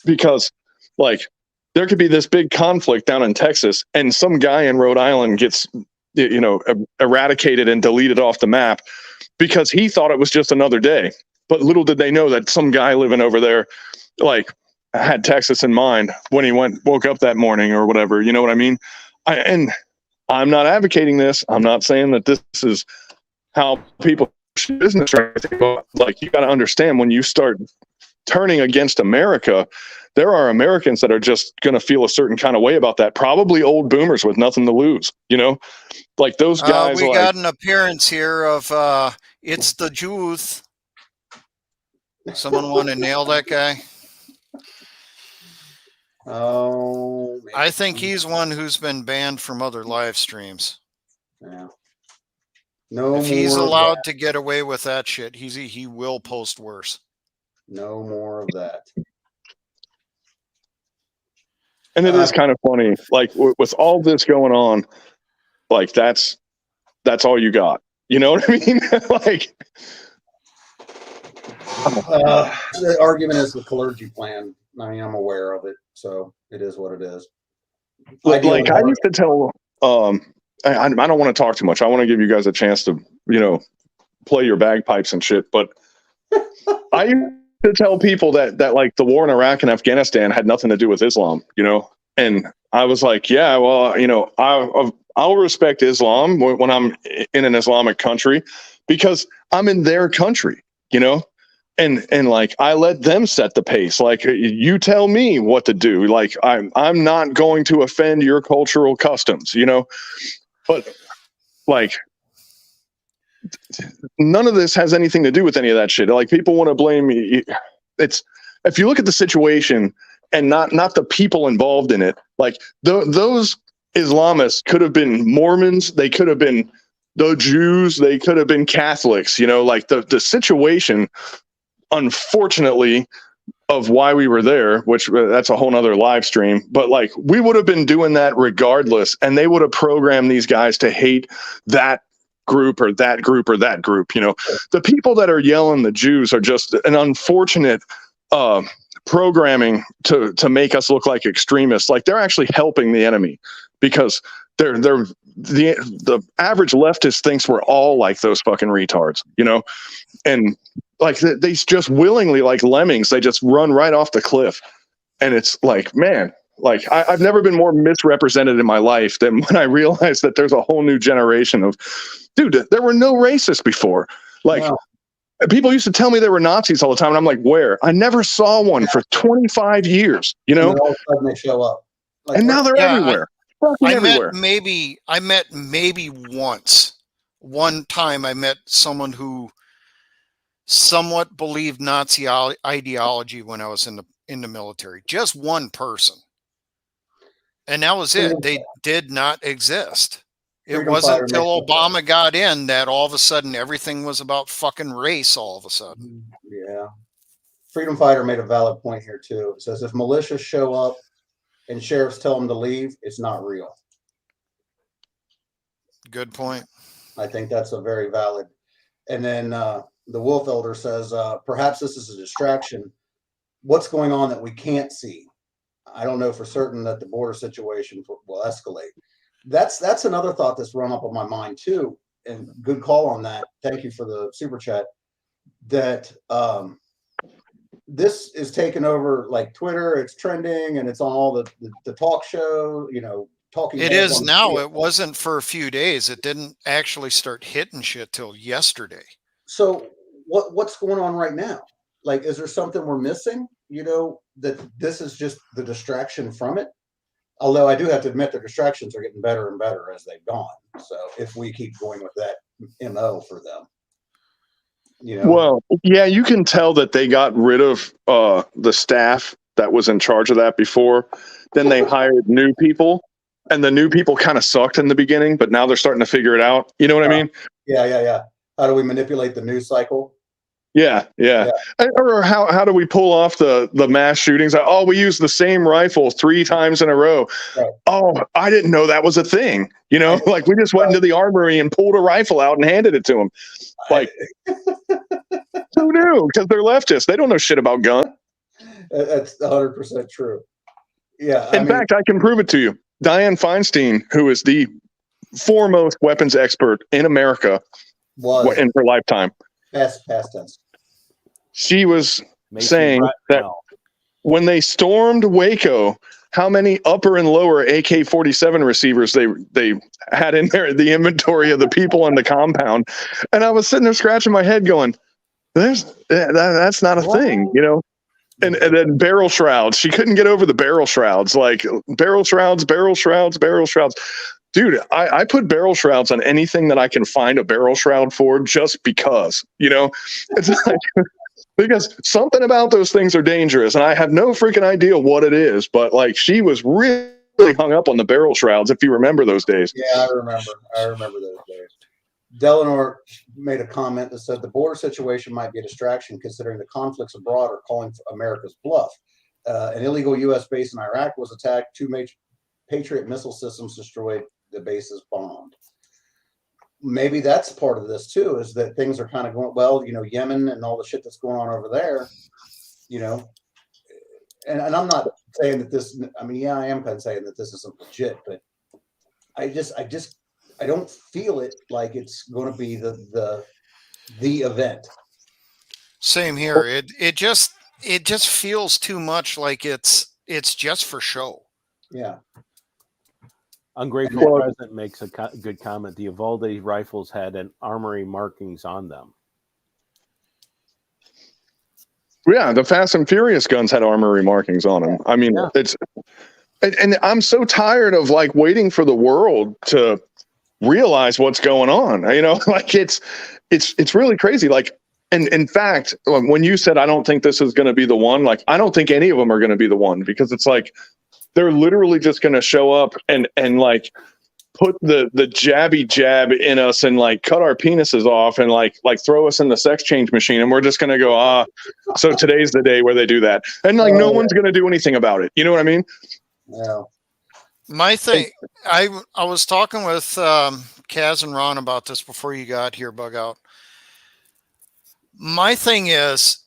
because like, there could be this big conflict down in Texas and some guy in Rhode Island gets eradicated and deleted off the map because he thought it was just another day. But little did they know that some guy living over there, like, had Texas in mind when he woke up that morning or whatever. You know what I mean? And I'm not advocating this. I'm not saying that this is how people should business or anything. But, like, you got to understand, when you start turning against America, there are Americans that are just going to feel a certain kind of way about that. Probably old boomers with nothing to lose, like those guys. We got an appearance here of it's the Jews. Someone want to nail that guy? Oh, man. I think he's one who's been banned from other live streams. Yeah. No, if he's more allowed to get away with that shit, he will post worse. No more of that. And it is kind of funny, like with all this going on, like that's all you got. You know what I mean? Like, the argument is the clergy plan. I mean, I'm aware of it, so it is what it is. Like I used to tell, I don't want to talk too much. I want to give you guys a chance to, play your bagpipes and shit. But I used to tell people that like the war in Iraq and Afghanistan had nothing to do with Islam, and I was like, yeah, well, I'll respect Islam when I'm in an Islamic country because I'm in their country, and like I let them set the pace. Like, you tell me what to do. Like, I'm not going to offend your cultural customs, but like none of this has anything to do with any of that shit. Like, people want to blame me. It's, if you look at the situation and not the people involved in it, like those Islamists could have been Mormons, they could have been the Jews, they could have been Catholics, like the situation, unfortunately, of why we were there, which that's a whole nother live stream, but like we would have been doing that regardless, and they would have programmed these guys to hate that group or that group or that group. The people that are yelling the Jews are just an unfortunate programming to make us look like extremists. Like, they're actually helping the enemy because they're the average leftist thinks we're all like those fucking retards, and like they just willingly, like lemmings, they just run right off the cliff. And it's like, man, like I've never been more misrepresented in my life than when I realized that there's a whole new generation of, dude, there were no racists before. Like, wow. People used to tell me they were Nazis all the time, and I'm like, where? I never saw one for 25 years, And all of a sudden they show up. Like, and now they're everywhere. I met maybe once. One time I met someone who somewhat believed Nazi ideology when I was in the military. Just one person. And that was it. They did not exist. It wasn't until Obama got in that all of a sudden everything was about fucking race all of a sudden. Yeah. Freedom Fighter made a valid point here too. It says if militias show up and sheriffs tell them to leave, it's not real. Good point. I think that's a very valid. And then the Wolf Elder says, perhaps this is a distraction. What's going on that we can't see? I don't know for certain that the border situation will escalate. That's another thought that's run up on my mind too. And good call on that. Thank you for the super chat. That this is taken over like Twitter. It's trending and it's on all the talk show. Talking. It is now. It wasn't for a few days. It didn't actually start hitting shit till yesterday. So what's going on right now? Like, is there something we're missing? That this is just the distraction from it. Although I do have to admit the distractions are getting better and better as they've gone. So if we keep going with that MO for them, Well, yeah, you can tell that they got rid of the staff that was in charge of that before. Then they hired new people, and the new people kind of sucked in the beginning, but now they're starting to figure it out. You know what I mean? Yeah. How do we manipulate the news cycle? Yeah. Or how do we pull off the mass shootings? Oh, we use the same rifle 3 times in a row. Right. Oh, I didn't know that was a thing. Like we just went into the armory and pulled a rifle out and handed it to them. Like, who knew? Because they're leftists. They don't know shit about guns. That's 100% true. Yeah. In fact, I can prove it to you. Dianne Feinstein, who is the foremost weapons expert in America Was in her lifetime. past tense. She was Mason saying that Bratnell. when they stormed Waco, how many upper and lower AK-47 receivers they had in there, the inventory of the people on the compound. And I was sitting there scratching my head going, that's not a thing, you know? And then barrel shrouds. She couldn't get over the barrel shrouds, like barrel shrouds. Dude, I put barrel shrouds on anything that I can find a barrel shroud for just because, you know? It's like, because something about those things are dangerous, and I have no freaking idea what it is, but like she was really hung up on the barrel shrouds, if you remember those days. Yeah, I remember those days. Delanor made a comment that said the border situation might be a distraction considering the conflicts abroad are calling for America's bluff. An illegal U.S. base in Iraq was attacked. 2 major Patriot missile systems destroyed. The base is bombed. Maybe that's part of this too, is that things are kind of going, well, you know, Yemen and all the shit that's going on over there, you know, and I'm not saying that this, I mean, yeah, I am kind of saying that this isn't legit, but I don't feel it like it's going to be the event. Same here. It just feels too much like it's just for show. Yeah. Ungrateful President makes a good comment. The Uvalde rifles had an armory markings on them. Yeah, the Fast and Furious guns had armory markings on them. I mean, it's, and I'm so tired of like waiting for the world to realize what's going on. You know, like it's really crazy. Like, and in fact, when you said, I don't think this is going to be the one, like, I don't think any of them are going to be the one, because it's like, they're literally just going to show up and like put the jabby jab in us and like cut our penises off and like throw us in the sex change machine. And we're just going to go, so today's the day where they do that. And like, no one's going to do anything about it. You know what I mean? Yeah. My thing, I was talking with Kaz and Ron about this before you got here, Bugout. My thing is,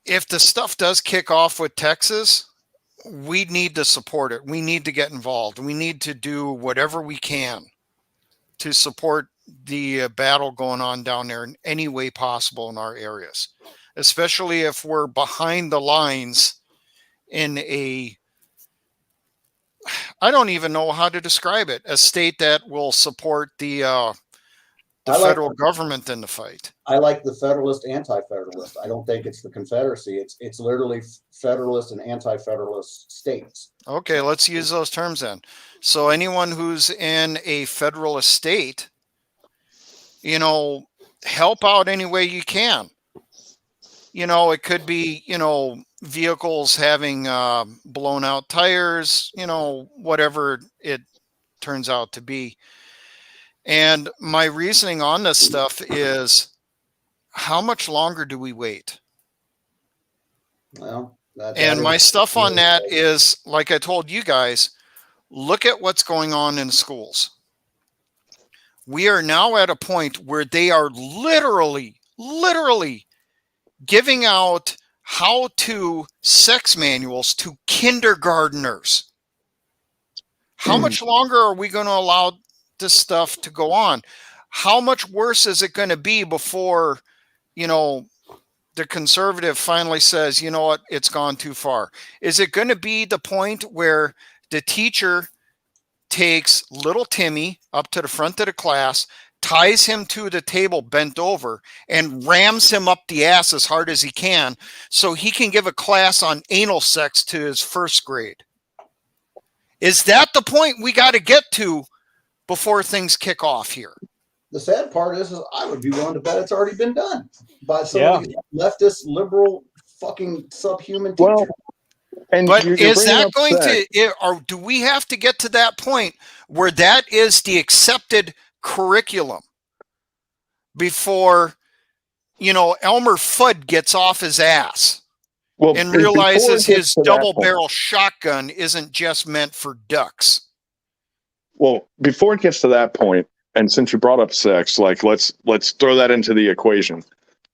if the stuff does kick off with Texas, we need to support it. We need to get involved. We need to do whatever we can to support the battle going on down there in any way possible in our areas, especially if we're behind the lines in a, I don't even know how to describe it, a state that will support the federal government in the fight. I like the Federalist, anti-Federalist. I don't think it's the Confederacy. It's literally Federalist and anti-Federalist states. Okay, let's use those terms then. So anyone who's in a Federalist state, you know, help out any way you can. You know, it could be, you know, vehicles having blown out tires, you know, whatever it turns out to be. And my reasoning on this stuff is, how much longer do we wait? Well, and my stuff on that is, like I told you guys, look at what's going on in schools. We are now at a point where they are literally giving out how-to sex manuals to kindergartners. How much longer are we going to allow this stuff to go on? How much worse is it going to be before, you know, the conservative finally says, you know what, it's gone too far? Is it going to be the point where the teacher takes little Timmy up to the front of the class, ties him to the table bent over, and rams him up the ass as hard as he can so he can give a class on anal sex to his first grade? Is that the point we got to get to before things kick off here? The sad part is I would be willing to bet it's already been done by some of these leftist, liberal, fucking subhuman teachers. But is that going to, or do we have to get to that point where that is the accepted curriculum before, you know, Elmer Fudd gets off his ass and realizes his double barrel shotgun isn't just meant for ducks? Well, before it gets to that point, and since you brought up sex, like let's throw that into the equation,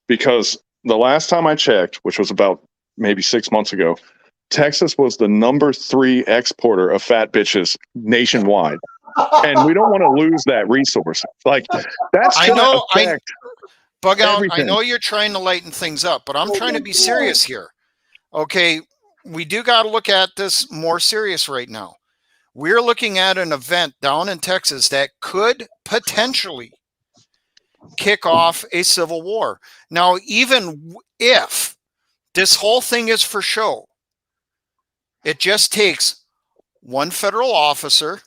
because the last time I checked, which was about maybe 6 months ago, Texas was the #3 exporter of fat bitches nationwide. and we don't want to lose that resource. Like that's I going to know, affect Bug out. I everything. know you're trying to lighten things up, but I'm trying to be serious here. Okay, we do got to look at this more serious right now. We're looking at an event down in Texas that could potentially kick off a civil war. Now, even if this whole thing is for show, it just takes one federal officer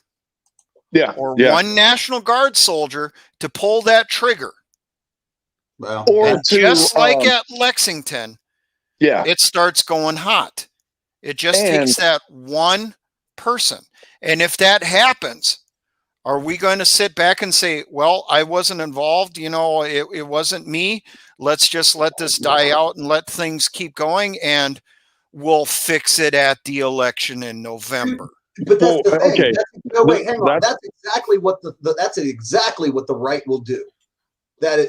or one National Guard soldier to pull that trigger. Well, Or and just like at Lexington, it starts going hot. It just takes that one person. And if that happens, are we going to sit back and say, well, I wasn't involved, it wasn't me. Let's just let this die out and let things keep going, and we'll fix it at the election in November. But that's the thing. okay. Wait, hang on. That's exactly what that's exactly what the right will do.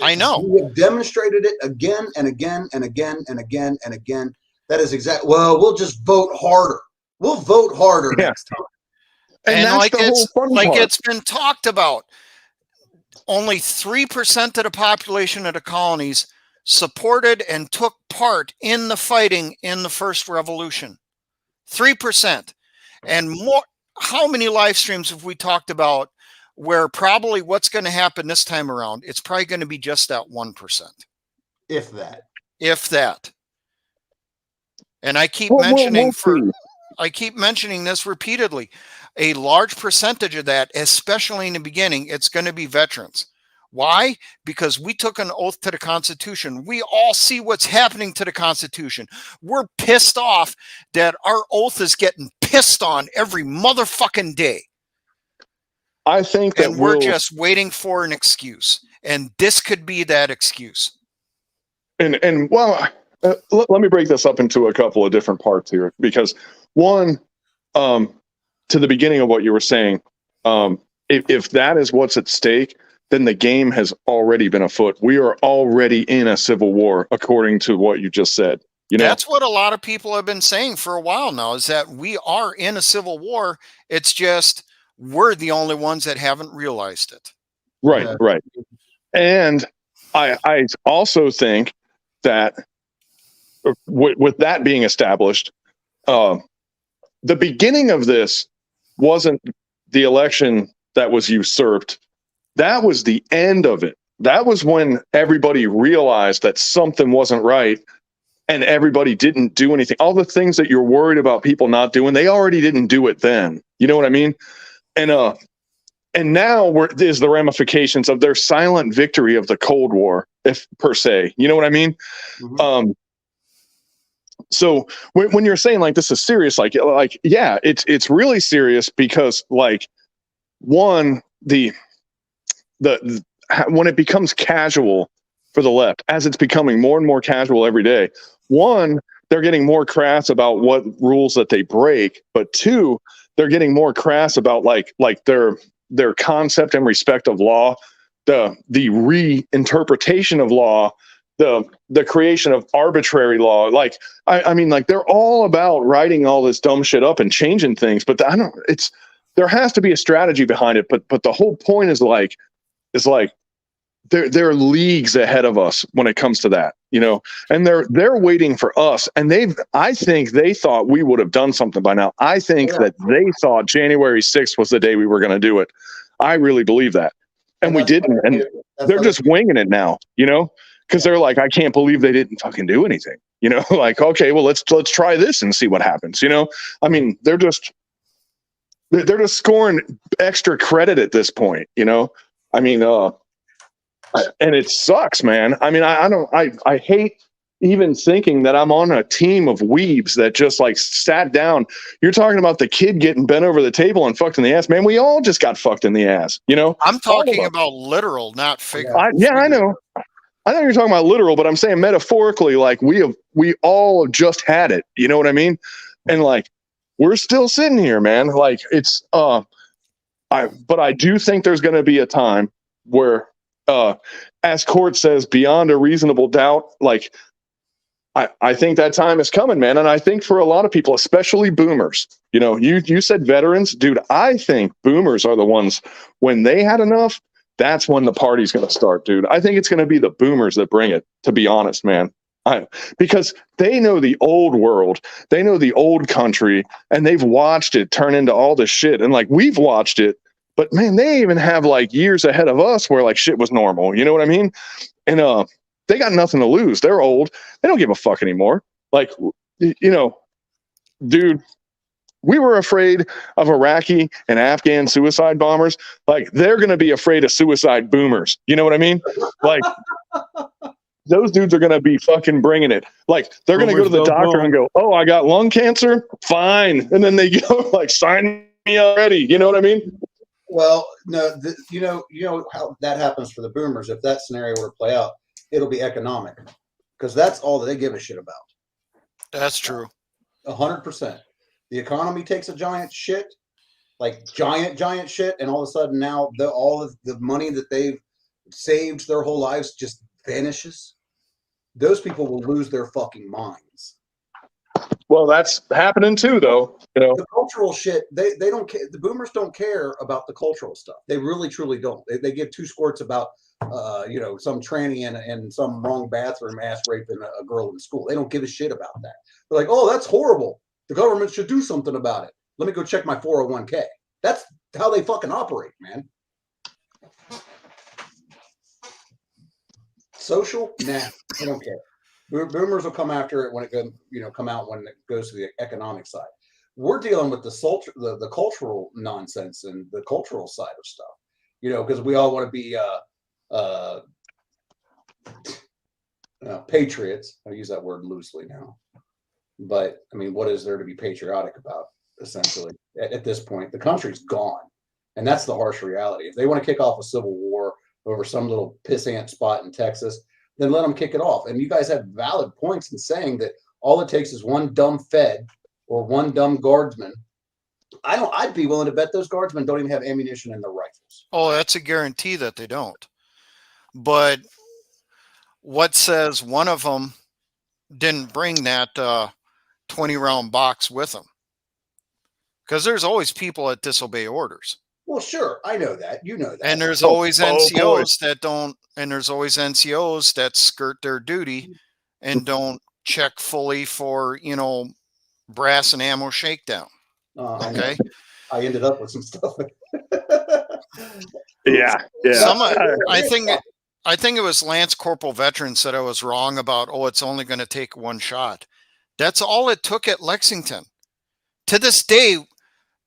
I know. We have demonstrated it again and again and again and again and again. That is exactly. Well, we'll just vote harder. We'll vote harder next time. And like it's been talked about, only 3% of the population of the colonies supported and took part in the fighting in the first revolution. 3%. And more. How many live streams have we talked about where probably what's going to happen this time around? It's probably going to be just that 1%. If that. If that. And I keep I keep mentioning this repeatedly. A large percentage of that, especially in the beginning, it's going to be veterans. Why? Because we took an oath to the Constitution. We all see what's happening to the Constitution. We're pissed off that our oath is getting pissed on every motherfucking day. I think that we're just waiting for an excuse. And this could be that excuse. And well, let me break this up into a couple of different parts here, because one, to the beginning of what you were saying, if that is what's at stake, then the game has already been afoot. We are already in a civil war, according to what you just said. That's what a lot of people have been saying for a while now, is that we are in a civil war. It's just we're the only ones that haven't realized it. Right, right. And I also think that with that being established, the beginning of this wasn't the election that was usurped. That was the end of it. That was when everybody realized that something wasn't right, and everybody didn't do anything. All the things that you're worried about people not doing, they already didn't do it then. You know what I mean? And now is the ramifications of their silent victory of the Cold War, if per se. You know what I mean? Mm-hmm. So when you're saying like this is serious, like yeah, it's really serious, because like one, when it becomes casual for the left, as it's becoming more and more casual every day, one, they're getting more crass about what rules that they break, but two, they're getting more crass about like their concept and respect of law, the reinterpretation of law, the creation of arbitrary law. Like I mean, like they're all about writing all this dumb shit up and changing things, but there has to be a strategy behind it. But the whole point is like they're leagues ahead of us when it comes to that, and they're waiting for us. And I think they thought we would have done something by now. I think that they thought January 6th was the day we were going to do it. I really believe that. And we didn't. And they're just winging it now, because they're like, I can't believe they didn't fucking do anything, like, okay, well, let's try this and see what happens. I mean, they're just scoring extra credit at this point, I mean, and it sucks, man. I mean, I hate even thinking that I'm on a team of weebs that just like sat down. You're talking about the kid getting bent over the table and fucked in the ass, man. We all just got fucked in the ass, I'm talking about literal, not figurative. I know. I know you're talking about literal, but I'm saying metaphorically, like we all just had it. You know what I mean? And like, we're still sitting here, man. Like it's, but I do think there's going to be a time where, as court says, beyond a reasonable doubt, like I think that time is coming, man. And I think for a lot of people, especially boomers, you know, you said veterans, dude, I think boomers are the ones, when they had enough, that's when the party's going to start, dude. I think it's going to be the boomers that bring it, to be honest, man. Because they know the old world, they know the old country, and they've watched it turn into all this shit. And like, we've watched it, but man, they even have like years ahead of us where like shit was normal. You know what I mean? And they got nothing to lose. They're old. They don't give a fuck anymore. Like, you know, dude, we were afraid of Iraqi and Afghan suicide bombers. Like, they're going to be afraid of suicide boomers. You know what I mean? Like, those dudes are going to be fucking bringing it. Like, they're going to go to the doctor and go, oh, I got lung cancer? Fine. And then they go, like, sign me already. You know what I mean? Well, no, you know how that happens for the boomers. If that scenario were to play out, it'll be economic, because that's all that they give a shit about. That's true. 100%. The economy takes a giant shit, like giant shit, and all of a sudden now all of the money that they've saved their whole lives just vanishes. Those people will lose their fucking minds. Well, that's happening too, though. You know, the cultural shit, they don't care. The boomers don't care about the cultural stuff. They really truly don't. They give two squirts about you know, some tranny and some wrong bathroom ass raping a girl in school. They don't give a shit about that. They're like, oh, that's horrible. The government should do something about it. Let me go check my 401k. That's how they fucking operate, man. Social? Nah, they don't care. Boomers will come after it when it goes, you know, come out when it goes to the economic side. We're dealing with the cultural nonsense and the cultural side of stuff, you know, because we all want to be patriots. I use that word loosely now, but I mean, what is there to be patriotic about? Essentially, at this point, the country's gone, and that's the harsh reality. If they want to kick off a civil war over some little pissant spot in Texas, then let them kick it off. And you guys have valid points in saying that all it takes is one dumb Fed or one dumb guardsman. I'd be willing to bet those guardsmen don't even have ammunition in their rifles. Oh, that's a guarantee that they don't. But what says one of them didn't bring that 20-round box with them? Because there's always people that disobey orders. Well, sure, I know that. You know that. And there's always NCOs that don't, and there's always NCOs that skirt their duty and don't check fully for, you know, brass and ammo shakedown. Okay. I ended up with some stuff. Yeah. I think it was Lance Corporal Veteran said I was wrong about, oh, it's only going to take one shot. That's all it took at Lexington. To this day,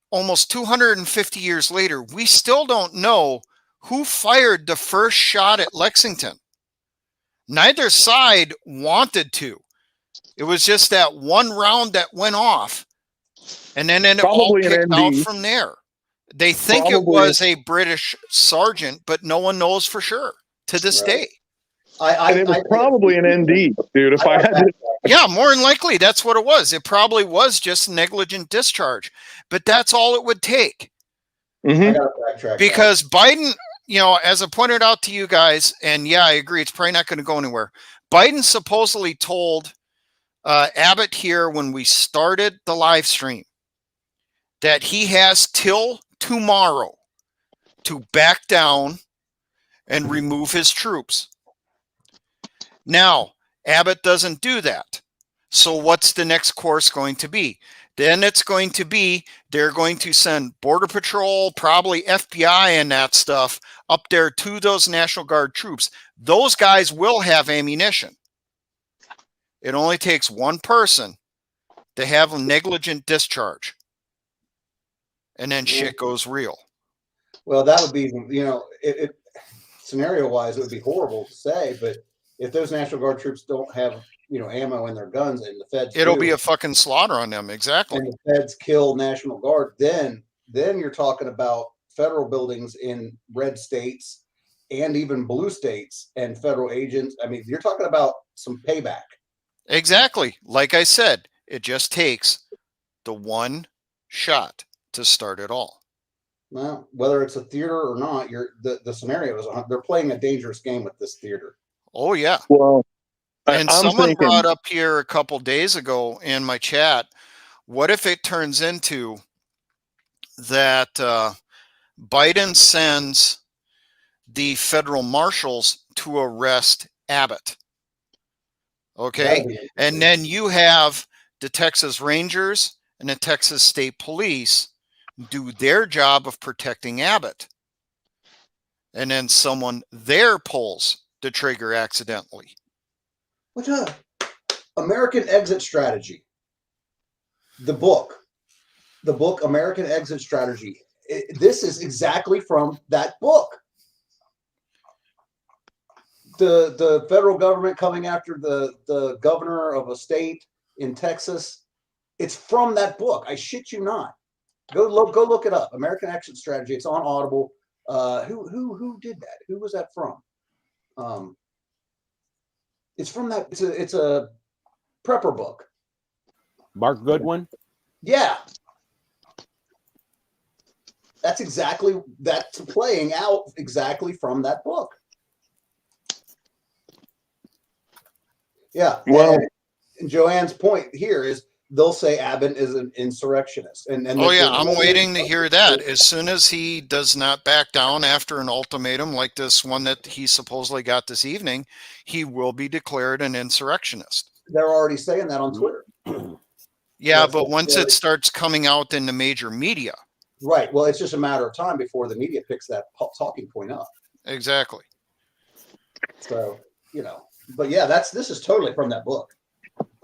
almost 250 years later, we still don't know who fired the first shot at Lexington. Neither side wanted to. It was just that one round that went off, and then it all kicked out from there. They think it was a British sergeant, but no one knows for sure to this day. And it was probably an ND, dude. If I had to. Yeah, more than likely, that's what it was. It probably was just negligent discharge, but that's all it would take. Mm-hmm. Because Biden, you know, as I pointed out to you guys, and yeah, I agree, it's probably not going to go anywhere. Biden supposedly told Abbott here when we started the live stream that he has till tomorrow to back down and remove his troops. Now, Abbott doesn't do that. So what's the next course going to be? Then it's going to be, they're going to send Border Patrol, probably FBI and that stuff up there to those National Guard troops. Those guys will have ammunition. It only takes one person to have a negligent discharge. And then shit goes real. Well, that would be, you know, scenario-wise, it would be horrible to say, but if those National Guard troops don't have, you know, ammo in their guns and the feds it'll be a fucking slaughter on them. Exactly. And the feds kill National Guard, then you're talking about federal buildings in red states and even blue states and federal agents. I mean, you're talking about some payback. Exactly. Like I said, it just takes the one shot to start it all. Well, whether it's a theater or not, the scenario is they're playing a dangerous game with this theater. Oh yeah. Well, And I'm someone thinking, brought up here a couple days ago in my chat, what if it turns into that Biden sends the federal marshals to arrest Abbott? Okay. And then you have the Texas Rangers and the Texas State Police do their job of protecting Abbott. And then someone there pulls the trigger accidentally. What's up? American Exit Strategy. The book American Exit Strategy. This is exactly from that book. The federal government coming after the governor of a state in Texas. It's from that book. I shit you not. Go look it up. American Exit Strategy. It's on Audible. Who did that? Who was that from? It's from that. It's a prepper book. Mark Goodwin. Yeah. That's playing out exactly from that book. Yeah. Well, and Joanne's point here is they'll say Abbott is an insurrectionist. And oh yeah, I'm waiting to hear that. As soon as he does not back down after an ultimatum like this one that he supposedly got this evening, he will be declared an insurrectionist. They're already saying that on Twitter. Yeah, That's but once it starts coming out in the major media. Right. Well, it's just a matter of time before the media picks that talking point up. Exactly. So, but yeah, this is totally from that book.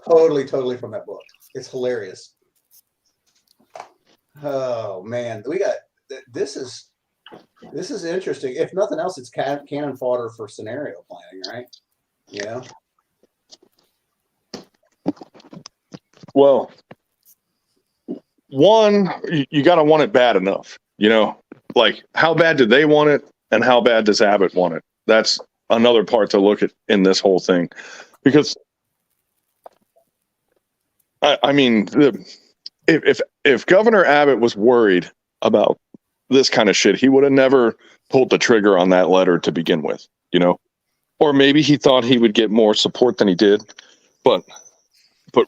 Totally from that book. It's hilarious. Oh man, this is interesting. If nothing else, it's cannon fodder for scenario planning, right? well, one, you got to want it bad enough, like how bad did they want it and how bad does Abbott want it? That's another part to look at in this whole thing, because I mean, if Governor Abbott was worried about this kind of shit, he would have never pulled the trigger on that letter to begin with, or maybe he thought he would get more support than he did, but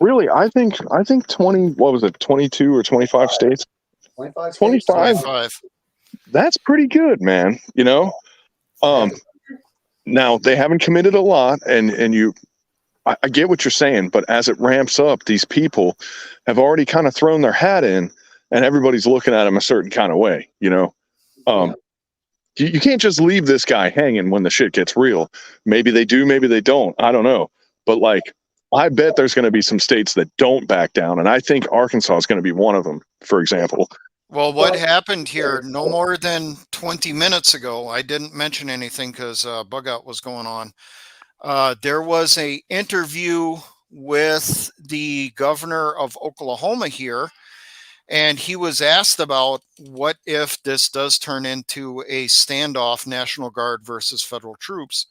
really, I think 22 or 25 states? 25. That's pretty good, man. Now they haven't committed a lot, and I get what you're saying, but as it ramps up, these people have already kind of thrown their hat in, and everybody's looking at them a certain kind of way. You can't just leave this guy hanging when the shit gets real. Maybe they do, maybe they don't. I don't know, but I bet there's going to be some states that don't back down, and I think Arkansas is going to be one of them, for example. Well, what happened here no more than 20 minutes ago, I didn't mention anything because Bugout was going on. There was an interview with the governor of Oklahoma here, and he was asked about what if this does turn into a standoff, National Guard versus federal troops.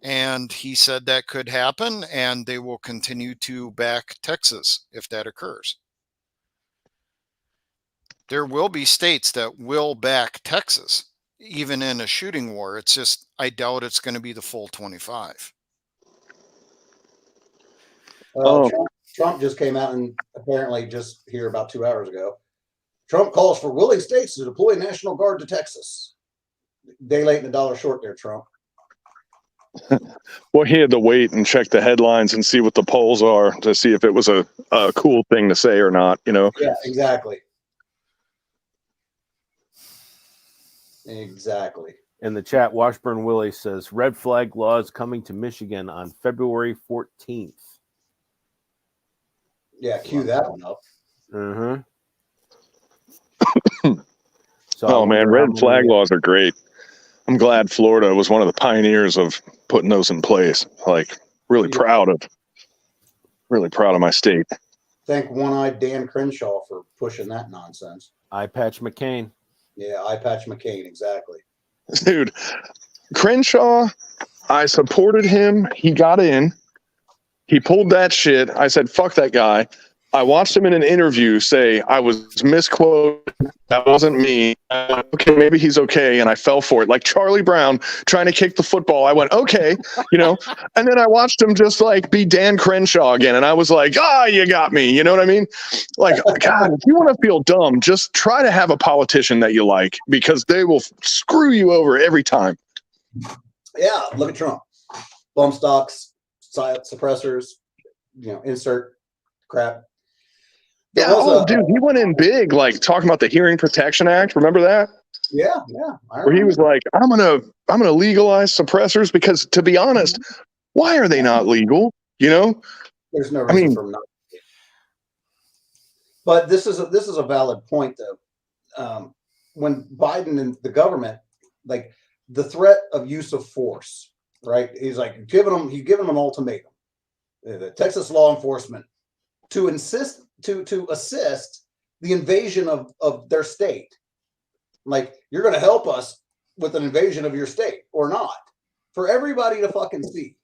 And he said that could happen, and they will continue to back Texas if that occurs. There will be states that will back Texas, even in a shooting war. It's just, I doubt it's going to be the full 25. Trump just came out and apparently just here about 2 hours ago. Trump calls for willing states to deploy National Guard to Texas. Day late and a dollar short there, Trump. Well, he had to wait and check the headlines and see what the polls are to see if it was a cool thing to say or not, Yeah, exactly. Exactly. In the chat, Washburn Willie says, red flag laws coming to Michigan on February 14th. Yeah, cue that one up. So oh, man, red flag laws are great. I'm glad Florida was one of the pioneers of putting those in place. Really proud of my state. Thank one-eyed Dan Crenshaw for pushing that nonsense. Eye Patch McCain. Yeah, Eye Patch McCain, exactly. Dude, Crenshaw, I supported him. He got in. He pulled that shit. I said, fuck that guy. I watched him in an interview say, I was misquoted. That wasn't me. I went, okay, maybe he's okay. And I fell for it. Like Charlie Brown trying to kick the football. I went, okay, and then I watched him just like be Dan Crenshaw again. And I was like, you got me. You know what I mean? Like, God, if you want to feel dumb, just try to have a politician that you like, because they will screw you over every time. Yeah, look at Trump. Bump stocks, suppressors, insert crap. Yeah, dude, he went in big, like talking about the Hearing Protection Act. Remember that? Yeah. Where he was like, I'm gonna legalize suppressors, because, to be honest, why are they not legal? There's no reason for them not. But this is a valid point, though. When Biden and the government, like the threat of use of force, right? He's like giving them an ultimatum. The Texas law enforcement to assist the invasion of their state. Like, you're going to help us with an invasion of your state or not, for everybody to fucking see.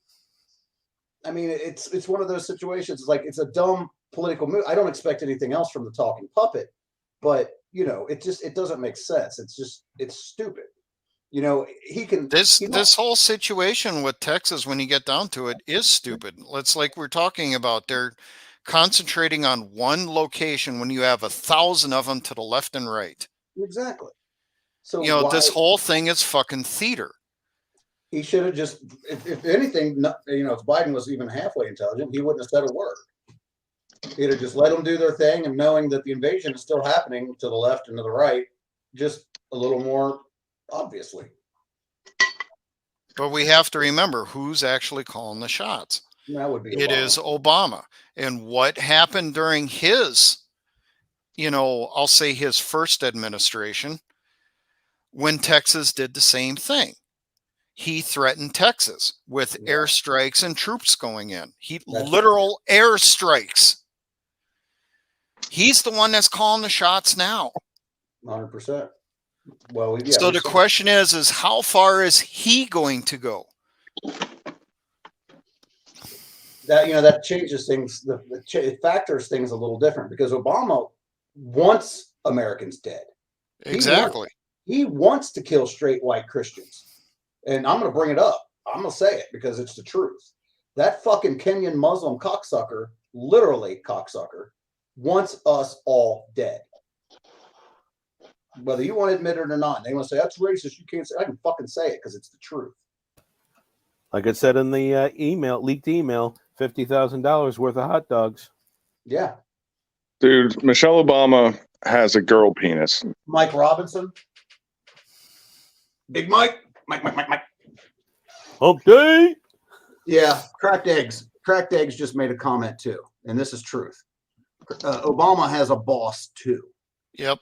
I mean, it's one of those situations. It's like, it's a dumb political move. I don't expect anything else from the talking puppet, but it doesn't make sense. It's stupid. This whole situation with Texas, when you get down to it, is stupid. It's like we're talking about. They're concentrating on one location when you have 1,000 of them to the left and right. Exactly. So this whole thing is fucking theater. He should have just, if anything, if Biden was even halfway intelligent, he wouldn't have said a word. He'd have just let them do their thing, and knowing that the invasion is still happening to the left and to the right, just a little more obviously. But we have to remember who's actually calling the shots. That would be It is Obama. And what happened during his, I'll say his first administration, when Texas did the same thing. He threatened Texas with airstrikes and troops going in. Literal airstrikes. He's the one that's calling the shots now. 100%. Well, so the question is how far is he going to go? That changes things. It factors things a little different, because Obama wants Americans dead. Exactly. He wants to kill straight white Christians. And I'm going to bring it up. I'm going to say it because it's the truth. That fucking Kenyan Muslim cocksucker, literally cocksucker, wants us all dead. Whether you want to admit it or not, they want to say that's racist. You can't say. I can fucking say it because it's the truth. Like I said in the leaked email, $50,000 worth of hot dogs. Yeah, dude, Michelle Obama has a girl penis. Mike Robinson, Big Mike. Hump day. Yeah, cracked eggs. Cracked eggs just made a comment too, and this is truth. Obama has a boss too. Yep.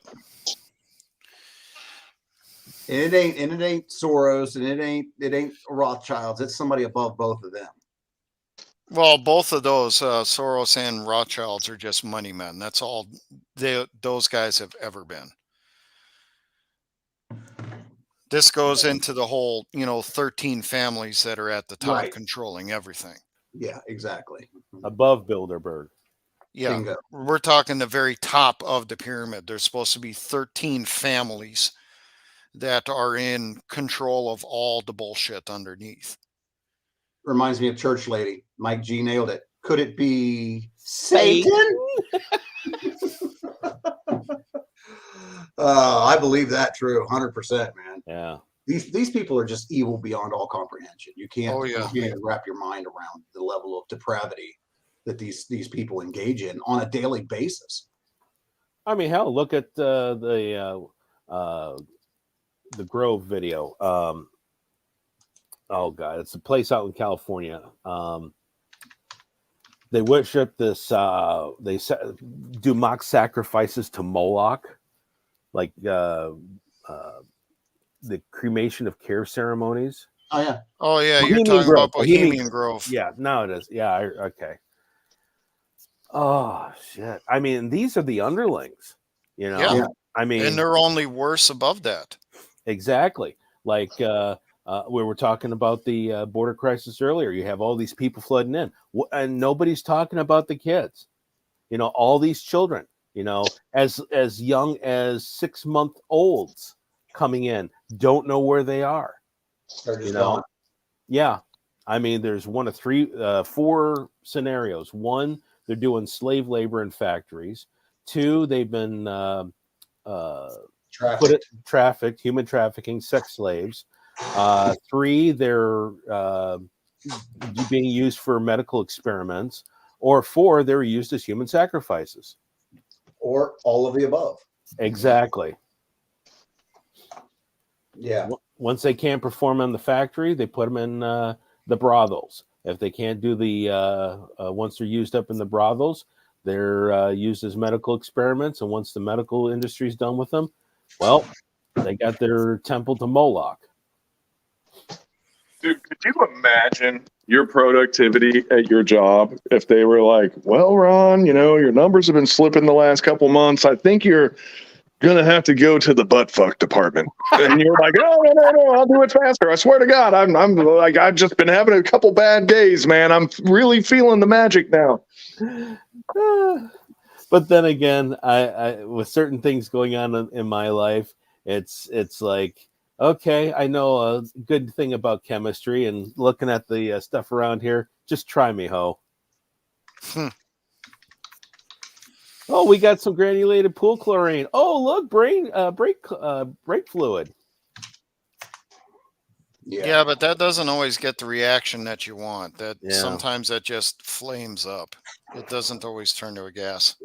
And it ain't Soros, and it ain't Rothschilds. It's somebody above both of them. Well, both of those, Soros and Rothschilds, are just money men. That's all those guys have ever been. This goes into the whole, 13 families that are at the top controlling everything. Yeah, exactly. Above Bilderberg. Yeah, Bingo. We're talking the very top of the pyramid. There's supposed to be 13 families that are in control of all the bullshit underneath. Reminds me of Church Lady. Mike G nailed it. Could it be Satan? I believe that true. 100%, man. Yeah. These people are just evil beyond all comprehension. You can't, you can't wrap your mind around the level of depravity that these people engage in on a daily basis. I mean, hell, look at the Grove video. Oh God, it's a place out in California. They worship this. They do mock sacrifices to Moloch, like the cremation of care ceremonies. Oh yeah. Oh yeah, Bohemian you're talking Grove. about Bohemian Grove. Yeah, now it is. Yeah, okay. Oh shit! I mean, these are the underlings. Yeah. I mean, and they're only worse above that. Exactly. Like we were talking about the border crisis earlier. You have all these people flooding in, and nobody's talking about the kids. all these children, as young as 6-month-olds coming in, don't know where they are. They're just gone. Yeah. I mean, there's one of four scenarios. One, they're doing slave labor in factories. Two, they've been trafficked, human trafficking, sex slaves. Three, they're being used for medical experiments. Or four, they're used as human sacrifices. Or all of the above. Exactly. Yeah. Once they can't perform in the factory, they put them in the brothels. If they can't do once they're used up in the brothels, they're used as medical experiments. And once the medical industry's done with them, well, they got their temple to Moloch. Dude, could you imagine your productivity at your job if they were like, well, Ron, your numbers have been slipping the last couple months. I think you're going to have to go to the butt fuck department. And you're like, no, I'll do it faster. I swear to God, I'm like, I've just been having a couple bad days, man. I'm really feeling the magic now. But then again, I with certain things going on in my life, it's like, okay, I know a good thing about chemistry, and looking at the stuff around here, just try me, ho. Oh, we got some granulated pool chlorine. Oh, look, brake fluid. Yeah, but that doesn't always get the reaction that you want. Sometimes that just flames up. It doesn't always turn to a gas.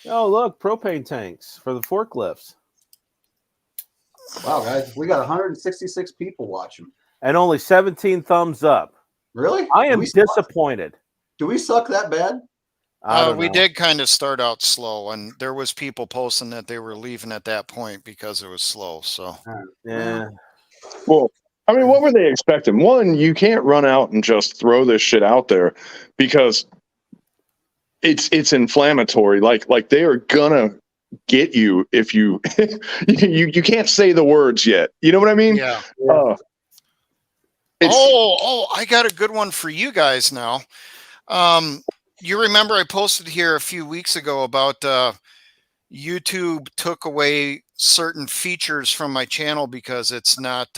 Oh, look, propane tanks for the forklifts. Wow, guys, we got 166 people watching. And only 17 thumbs up. Really? I am disappointed. Do we suck that bad? We did kind of start out slow, and there was people posting that they were leaving at that point because it was slow. So yeah. Well, I mean, what were they expecting? One, you can't run out and just throw this shit out there because it's inflammatory. Like they are gonna get you if you you can't say the words yet. You know what I mean? Yeah. I got a good one for you guys now. You remember I posted here a few weeks ago about YouTube took away certain features from my channel because it's not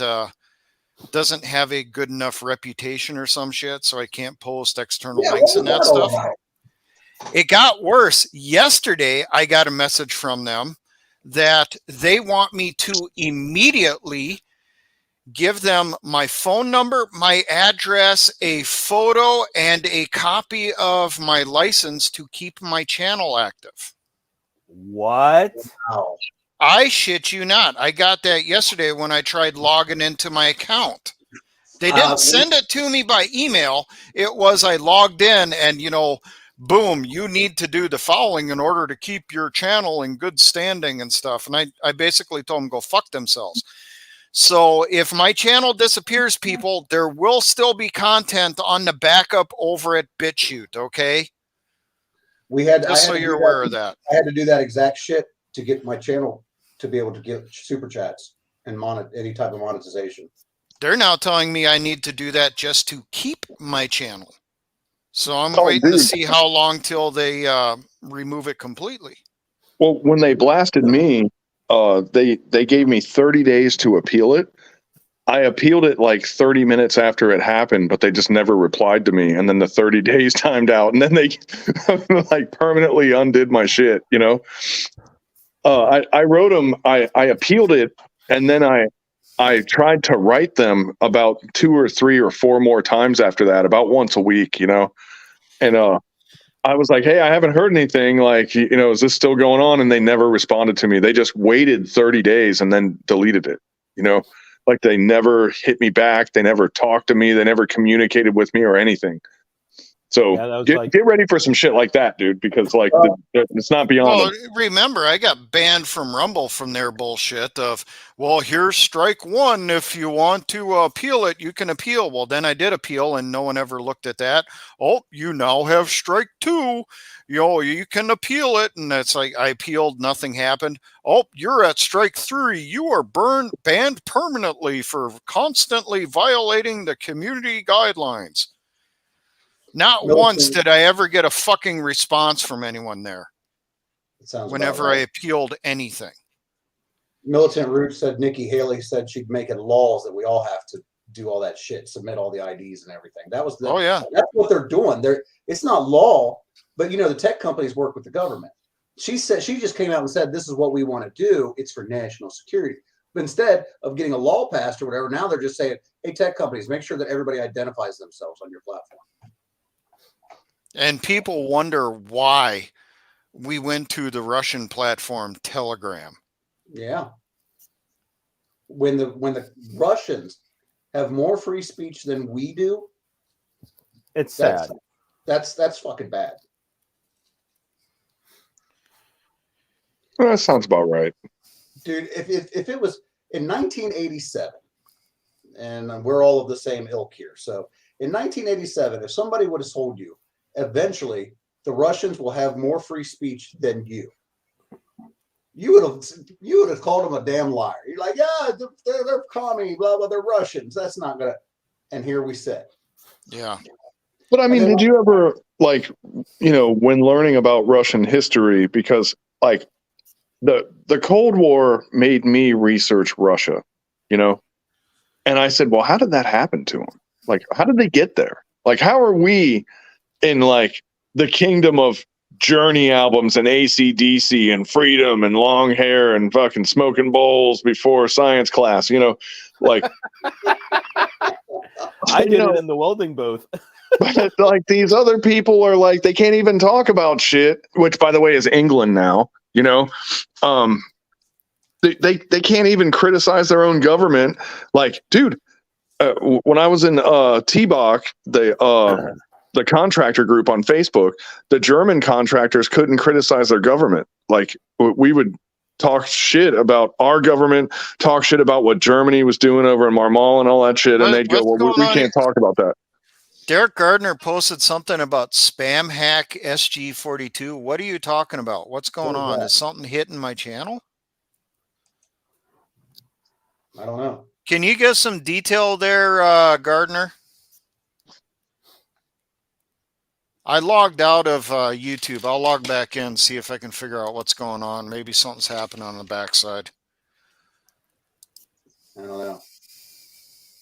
doesn't have a good enough reputation or some shit, so I can't post external links and that stuff. It got worse. Yesterday, I got a message from them that they want me to immediately give them my phone number, my address, a photo, and a copy of my license to keep my channel active. What? Wow. I shit you not. I got that yesterday when I tried logging into my account. They didn't send it to me by email. It was I logged in and, boom, you need to do the following in order to keep your channel in good standing and stuff. And I basically told them go fuck themselves. So if my channel disappears, people, there will still be content on the backup over at BitChute, okay? So you're aware of that. I had to do that exact shit to get my channel to be able to get super chats and any type of monetization. They're now telling me I need to do that just to keep my channel. So I'm waiting to see how long till they remove it completely. Well, when they blasted me, they gave me 30 days to appeal it. I appealed it like 30 minutes after it happened, but they just never replied to me. And then the 30 days timed out, and then they like permanently undid my shit. I wrote them. I appealed it, and then I tried to write them about 2 or 3 or 4 more times after that, about once a week. And I was like, hey, I haven't heard anything. Like, is this still going on? And they never responded to me. They just waited 30 days and then deleted it. Like they never hit me back. They never talked to me. They never communicated with me or anything. So get ready for some shit like that, dude, because it's not beyond. Well, remember, I got banned from Rumble from their bullshit of, well, here's strike 1. If you want to appeal it, you can appeal. Well, then I did appeal and no one ever looked at that. Oh, you now have strike 2. You can appeal it. And it's like, I appealed, nothing happened. Oh, you're at strike 3. You are banned permanently for constantly violating the community guidelines. Not once did I ever get a fucking response from anyone there. It sounds about Whenever right. I appealed anything. Militant Roots said Nikki Haley said she'd make it laws that we all have to do all that shit, submit all the IDs and everything. That was Oh yeah. That's what they're doing. It's not law, but the tech companies work with the government. She just came out and said this is what we want to do. It's for national security. But instead of getting a law passed or whatever, now they're just saying, hey, tech companies, make sure that everybody identifies themselves on your platform. And people wonder why we went to the Russian platform Telegram. Yeah. When the Russians have more free speech than we do, It's sad. That's fucking bad. Well, that sounds about right. Dude, if it was in 1987, and we're all of the same ilk here. So in 1987, if somebody would have told you, eventually the Russians will have more free speech than you would have called them a damn liar. You're like, yeah, they're commie, blah blah. They're Russians. That's not gonna. And here we sit. Yeah. But I mean, did you ever when learning about Russian history, because like the Cold War made me research Russia, and I said, well, how did that happen to them? Like, how did they get there? Like, how are we in like the kingdom of Journey albums and AC/DC and freedom and long hair and fucking smoking bowls before science class, like I did it in the welding booth. But like these other people are like, they can't even talk about shit, which by the way is England now, they can't even criticize their own government. Like, dude, when I was in T-Bach, the contractor group on Facebook, the German contractors couldn't criticize their government. Like, we would talk shit about our government, talk shit about what Germany was doing over in Marmol and all that shit, and they'd go, well, we can't talk about that. Derek Gardner posted something about spam hack SG42. What are you talking about? What's going on? Is something hitting my channel? I don't know. Can you give some detail there, Gardner? I logged out of YouTube. I'll log back in, see if I can figure out what's going on. Maybe something's happening on the backside. I don't know.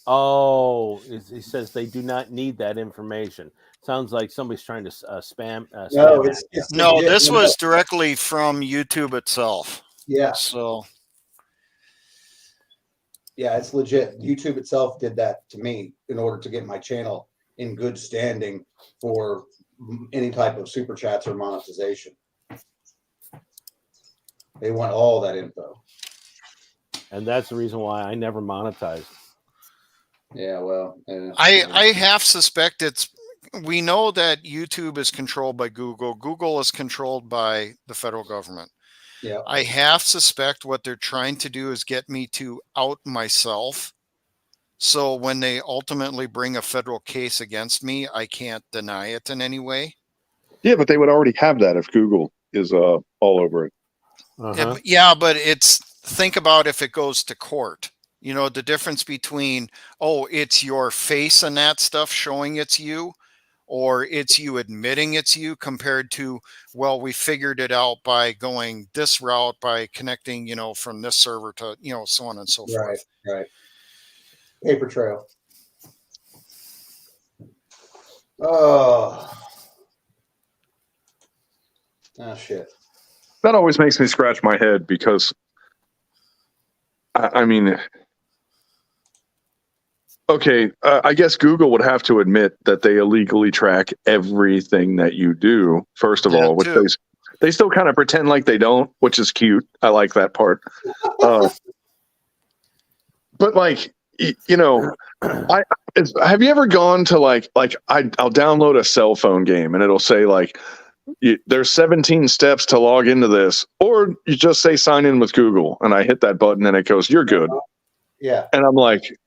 Oh, he says they do not need that information. Sounds like somebody's trying to spam. No, spam no, this was directly from YouTube itself. Yeah. So. Yeah, it's legit. YouTube itself did that to me in order to get my channel in good standing for any type of super chats or monetization. They want all that info. And that's the reason why I never monetized. Yeah, well, I half suspect we know that YouTube is controlled by Google. Google is controlled by the federal government. Yeah. I half suspect what they're trying to do is get me to out myself. So when they ultimately bring a federal case against me, I can't deny it in any way. Yeah, but they would already have that if Google is all over it. Uh-huh. Yeah, but think about if it goes to court. The difference between, it's your face and that stuff showing it's you, or it's you admitting it's you, compared to, well, we figured it out by going this route, by connecting, from this server to, so on and so forth. Right. Paper trail. Oh, shit. That always makes me scratch my head because, I mean, okay, I guess Google would have to admit that they illegally track everything that you do, first of all, which they still kind of pretend like they don't, which is cute. I like that part. But like, have you ever gone to I'll download a cell phone game and it'll say like, there's 17 steps to log into this, or you just say sign in with Google, and I hit that button and it goes, you're good. Yeah. And I'm like,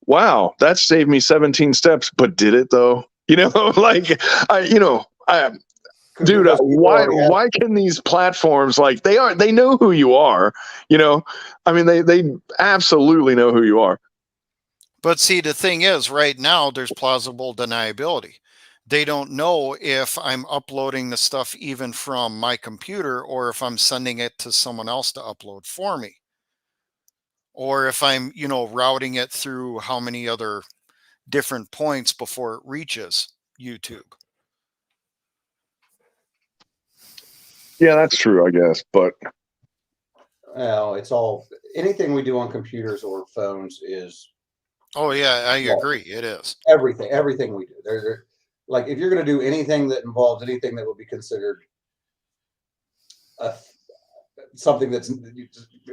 wow, that saved me 17 steps, but did it though? Dude, why can these platforms, they know who you are, I mean, they absolutely know who you are. But see, the thing is, right now, there's plausible deniability. they don't know if I'm uploading the stuff even from my computer or if I'm sending it to someone else to upload for me. Or if I'm, routing it through how many other different points before it reaches YouTube. Yeah, that's true, I guess. But Well, it's all anything we do on computers or phones is Oh yeah, I Well, agree. It is. everything we do. There, like if you're going to do anything that involves anything that would be considered a, something that's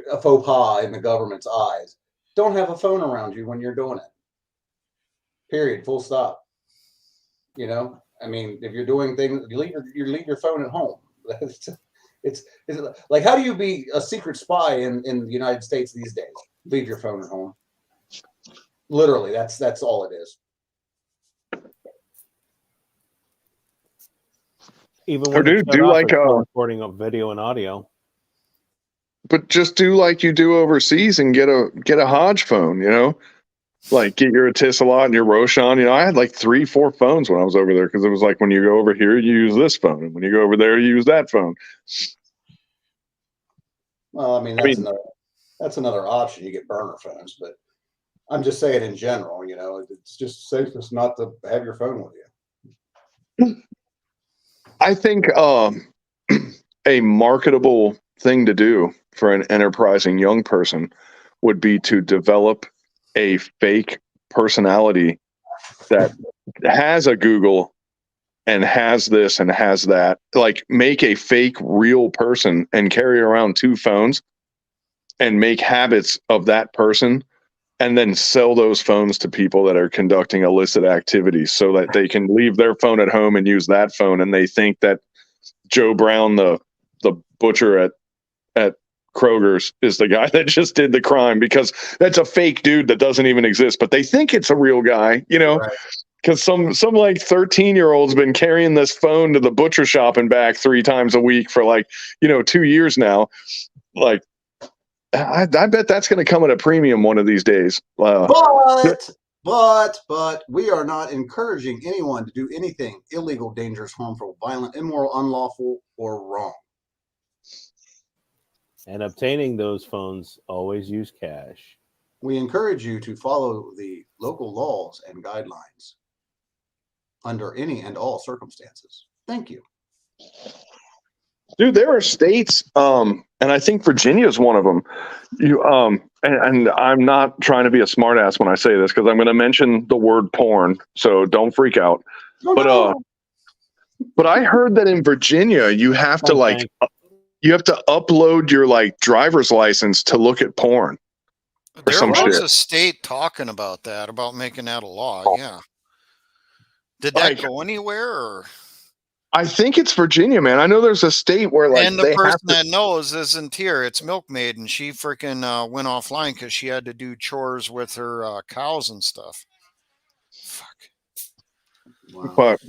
a faux pas in the government's eyes, don't have a phone around you when you're doing it. Period. Full stop. I mean, if you're doing things, you leave your phone at home. It's like, how do you be a secret spy in the United States these days? Leave your phone at home. Literally, that's all it is. Even Or when it's shut do off, like it's still recording of video and audio. but just do like you do overseas and get a Hodge phone, like get your Etisalat and your Roshan. I had like 3-4 phones when I was over there, because it was like, when you go over here, you use this phone, and when you go over there, you use that phone. Well, I mean, that's another option. You get burner phones, but I'm just saying in general, it's just safest not to have your phone with you. I think a marketable thing to do for an enterprising young person would be to develop a fake personality that has a Google and has this and has that. Like, make a fake real person and carry around 2 phones and make habits of that person, and then sell those phones to people that are conducting illicit activities, so that they can leave their phone at home and use that phone, and they think that Joe Brown, the butcher at Kroger's, is the guy that just did the crime, because that's a fake dude that doesn't even exist, but they think it's a real guy, Right. because some like 13-year-old's been carrying this phone to the butcher shop and back 3 times a week for 2 years now. Like, I bet that's going to come at a premium one of these days. But we are not encouraging anyone to do anything illegal, dangerous, harmful, violent, immoral, unlawful, or wrong. And obtaining those phones, always use cash. We encourage you to follow the local laws and guidelines under any and all circumstances. Thank you. Dude, there are states, and I think Virginia is one of them. And I'm not trying to be a smartass when I say this, because I'm going to mention the word porn, so don't freak out. But I heard that in Virginia, you have to upload your driver's license to look at porn. There was a state talking about that, about making that a law. Yeah. Did that go anywhere? Or? I think it's Virginia, man. I know there's a state where and the person that knows isn't here. It's Milkmaid, and she freaking went offline because she had to do chores with her cows and stuff. Fuck. Wow. But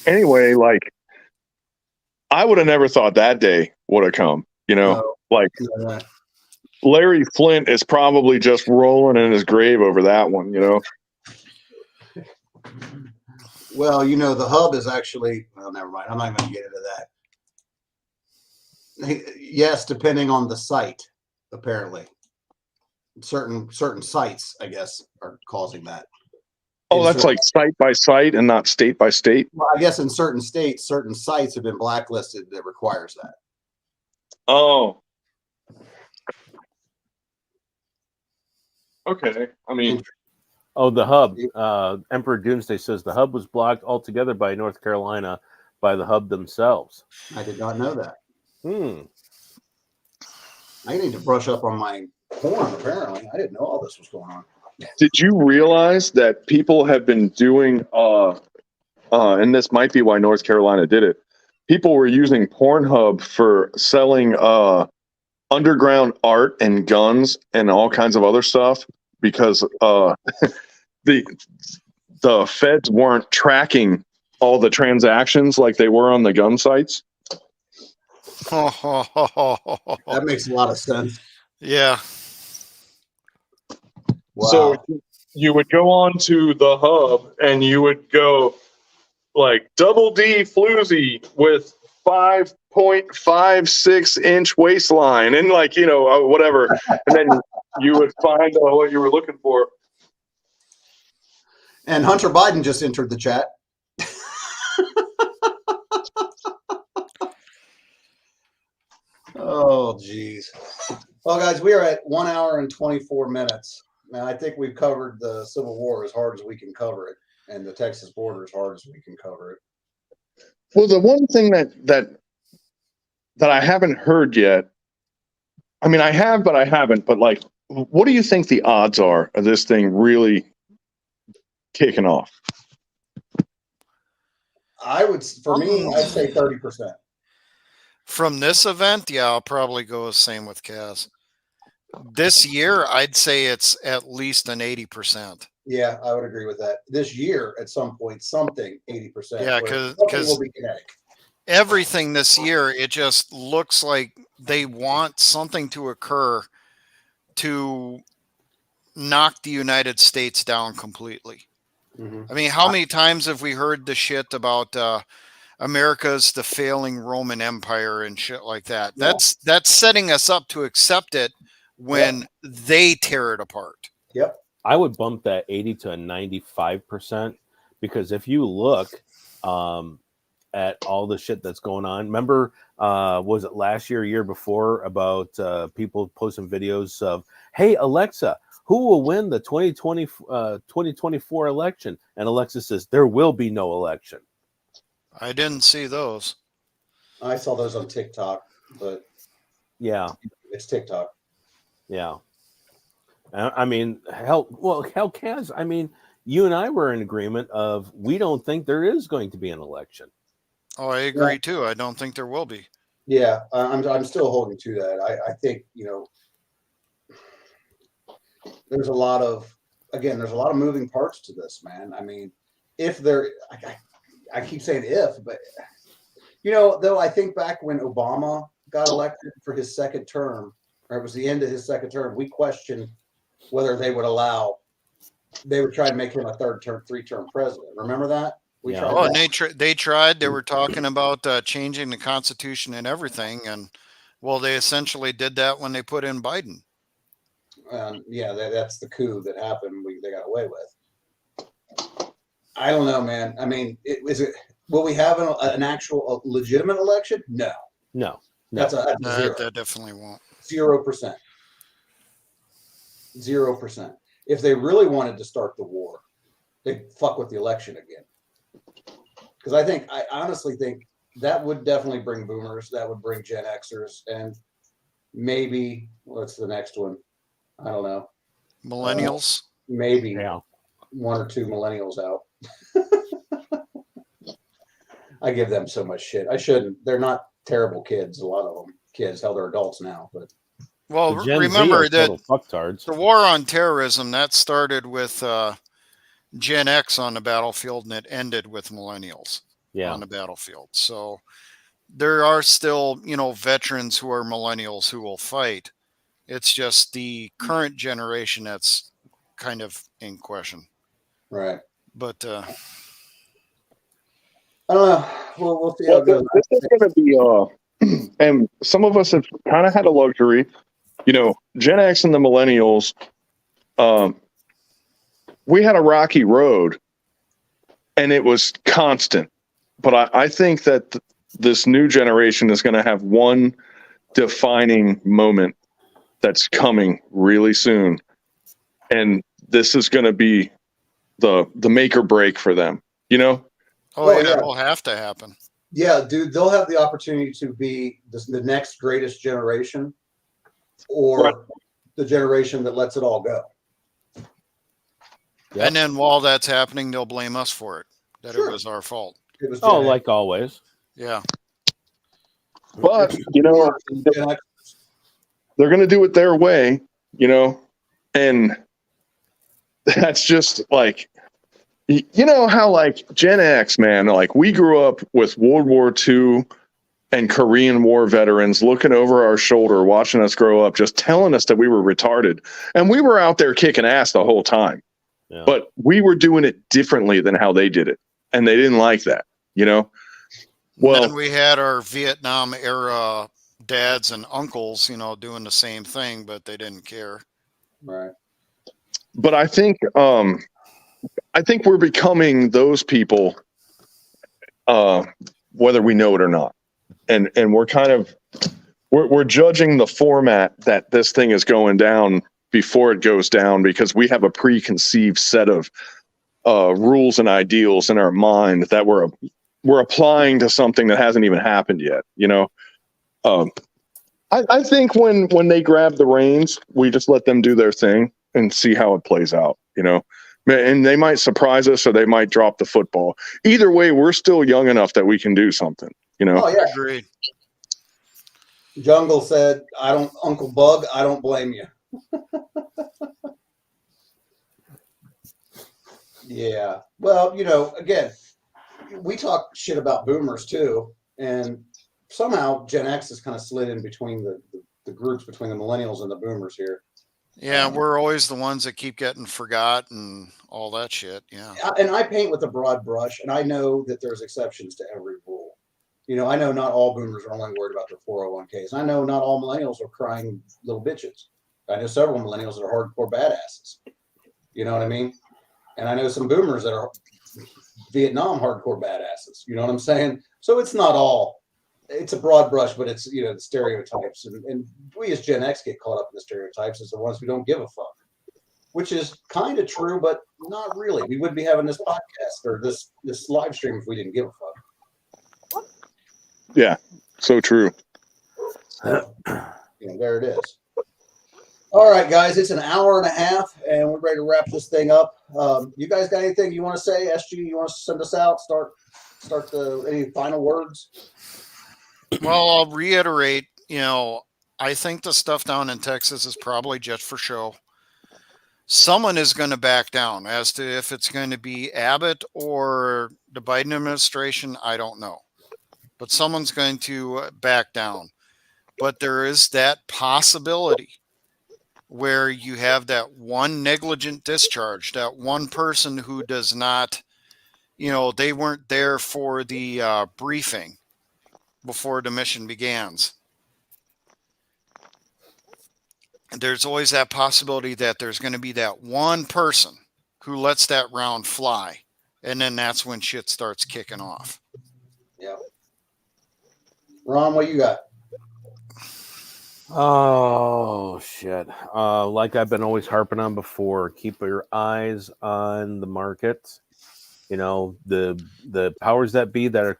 anyway, I would have never thought that day would have come. Larry Flint is probably just rolling in his grave over that one. Well, the hub is actually, well, never mind. I'm not going to get into that. Yes, depending on the site, apparently. Certain sites, I guess, are causing that. Oh, that's like site by site and not state by state? Well, I guess in certain states, certain sites have been blacklisted that requires that. Oh. Okay. I mean... Oh, the hub. Emperor Doomsday says the hub was blocked altogether by North Carolina by the hub themselves. I did not know that. I need to brush up on my porn, apparently. I didn't know all this was going on. Did you realize that people have been doing, and this might be why North Carolina did it, people were using Pornhub for selling underground art and guns and all kinds of other stuff, because the feds weren't tracking all the transactions like they were on the gun sites. That makes a lot of sense. Yeah. Wow. So you would go on to the hub and you would go like double D floozy with 5.56-inch waistline and like, whatever. And then you would find what you were looking for. And Hunter Biden just entered the chat. Oh, geez. Well, guys, we are at 1 hour and 24 minutes. Now, I think we've covered the Civil War as hard as we can cover it, and the Texas border as hard as we can cover it. Well, the one thing that I haven't heard yet, I mean, I have, but I haven't, but like, what do you think the odds are of this thing really kicking off? I'd say 30%. From this event, yeah, I'll probably go the same with Kaz. This year, I'd say it's at least an 80%. Yeah, I would agree with that. This year, at some point, something 80%. Yeah, because everything this year, it just looks like they want something to occur to knock the United States down completely. Mm-hmm. I mean, how many times have we heard the shit about America's the failing Roman Empire and shit like that? Yeah. That's setting us up to accept it when they tear it apart. Yep. I would bump that 80 to a 95% because if you look at all the shit that's going on, remember, was it last year before about people posting videos of, hey, Alexa, who will win the 2024 election? And Alexa says, there will be no election. I didn't see those. I saw those on TikTok, but yeah, it's TikTok. Yeah. I mean, Kaz, I mean, you and I were in agreement of we don't think there is going to be an election. Oh, I agree too. I don't think there will be. Yeah, I'm still holding to that. I think, there's a lot of moving parts to this, man. I mean, I keep saying if, but though I think back when Obama got elected for his second term, or it was the end of his second term, we questioned whether they would try to make him a three-term president. Remember that? And they tried. They were talking about changing the Constitution and everything, and they essentially did that when they put in Biden. That's the coup that happened. They got away with. I don't know, man. I mean, will we have an actual legitimate election? No. That's a zero. That definitely won't. 0%. 0%. If they really wanted to start the war, they'd fuck with the election again. Because I honestly think that would definitely bring boomers. That would bring Gen Xers, and maybe what's the next one? I don't know. Millennials. Maybe one or two millennials out. I give them so much shit. I shouldn't. They're not terrible kids. A lot of them kids. Hell, they're adults now, but. Well, remember that the war on terrorism that started with Gen X on the battlefield, and it ended with millennials on the battlefield. So there are still, veterans who are millennials who will fight. It's just the current generation that's kind of in question. Right. But I don't know. We'll see how it goes. This is going to be, and some of us have kind of had a luxury. Gen X and the millennials, we had a rocky road and it was constant. But I think that this new generation is going to have one defining moment that's coming really soon. And this is going to be the make or break for them, Oh, yeah, it will have to happen. Yeah, dude, they'll have the opportunity to be the next greatest generation, or the generation that lets it all go. Yep. And then while that's happening, they'll blame us for it, that it was our fault. It was like always. Yeah. But, they're going to do it their way, and that's just like, how like Gen X, man, like we grew up with World War II and Korean War veterans looking over our shoulder, watching us grow up, just telling us that we were retarded. And we were out there kicking ass the whole time. Yeah. But we were doing it differently than how they did it. and they didn't like that, you know. Well, then we had our Vietnam era dads and uncles, doing the same thing, but they didn't care. Right. but I think we're becoming those people, whether we know it or not, and we're kind of we're judging the format that this thing is going down before it goes down, because we have a preconceived set of rules and ideals in our mind that we're applying to something that hasn't even happened yet. I think when they grab the reins, we just let them do their thing and see how it plays out. And they might surprise us, or they might drop the football. Either way, we're still young enough that we can do something. Oh yeah. Agreed. Jungle said, Uncle Bug, I don't blame you. Yeah. Well, again, we talk shit about boomers too. And somehow Gen X has kind of slid in between the groups, between the millennials and the boomers here. Yeah, we're always the ones that keep getting forgot and all that shit. Yeah. And I paint with a broad brush, and I know that there's exceptions to every rule. I know not all boomers are only worried about their 401ks. I know not all millennials are crying little bitches. I know several millennials that are hardcore badasses. You know what I mean? And I know some boomers that are Vietnam hardcore badasses. You know what I'm saying? So it's not all. It's a broad brush, but it's, the stereotypes. And we as Gen X get caught up in the stereotypes as the ones who don't give a fuck, which is kind of true, but not really. We wouldn't be having this podcast or this live stream if we didn't give a fuck. Yeah, so true. So, there it is. All right, guys, it's an hour and a half, and we're ready to wrap this thing up. You guys got anything you want to say? SG, you want to send us out? Start any final words? Well, I'll reiterate, I think the stuff down in Texas is probably just for show. Someone is going to back down. As to if it's going to be Abbott or the Biden administration, I don't know. But someone's going to back down. But there is that possibility where you have that one negligent discharge, that one person who does not, they weren't there for the briefing before the mission begins. And there's always that possibility that there's going to be that one person who lets that round fly. And then that's when shit starts kicking off. Yeah. Ron, what you got? Oh shit! Like I've been always harping on before, keep your eyes on the market. The powers that be that are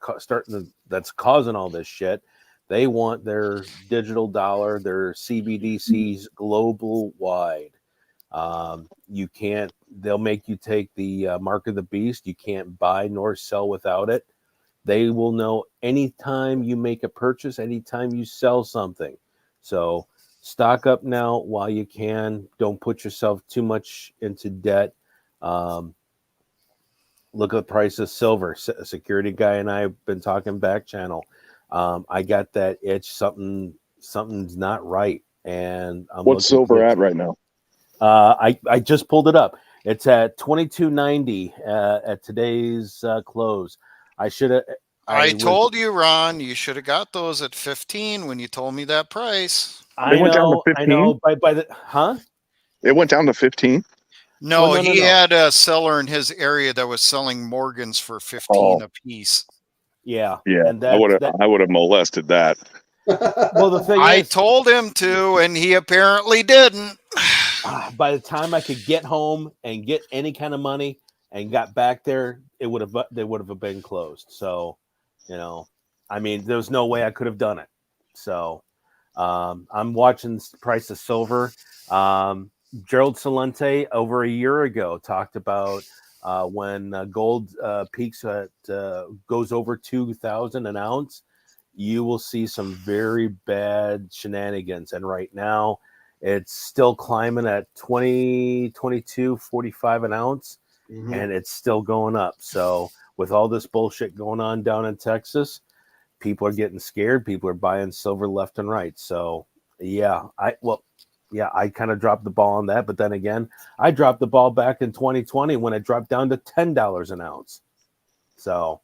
that's causing all this shit. They want their digital dollar, their CBDCs global wide. You can't. They'll make you take the mark of the beast. You can't buy nor sell without it. They will know anytime you make a purchase, anytime you sell something. So stock up now while you can. Don't put yourself too much into debt. Look at the price of silver. A security guy and I have been talking back channel. I got that itch. Something's not right. And what's silver at right now? I just pulled it up. It's at $22.90 at today's close. I told you, Ron, you should have got those at 15 when you told me that price. It went down to 15? I know. By the It went down to 15. No, he had a seller in his area that was selling Morgans for 15 a piece. Yeah. And I would have molested that. Well, the thing I told him to, and he apparently didn't. By the time I could get home and get any kind of money and got back there, they would have been closed. So, there was no way I could have done it. So, I'm watching the price of silver. Gerald Celente over a year ago talked about when gold peaks at goes over 2,000 an ounce, you will see some very bad shenanigans. And right now, it's still climbing at 22.45 an ounce, and it's still going up. So with all this bullshit going on down in Texas, people are getting scared. People are buying silver left and right. So I kind of dropped the ball on that. But then again, I dropped the ball back in 2020 when it dropped down to $10 an ounce. So,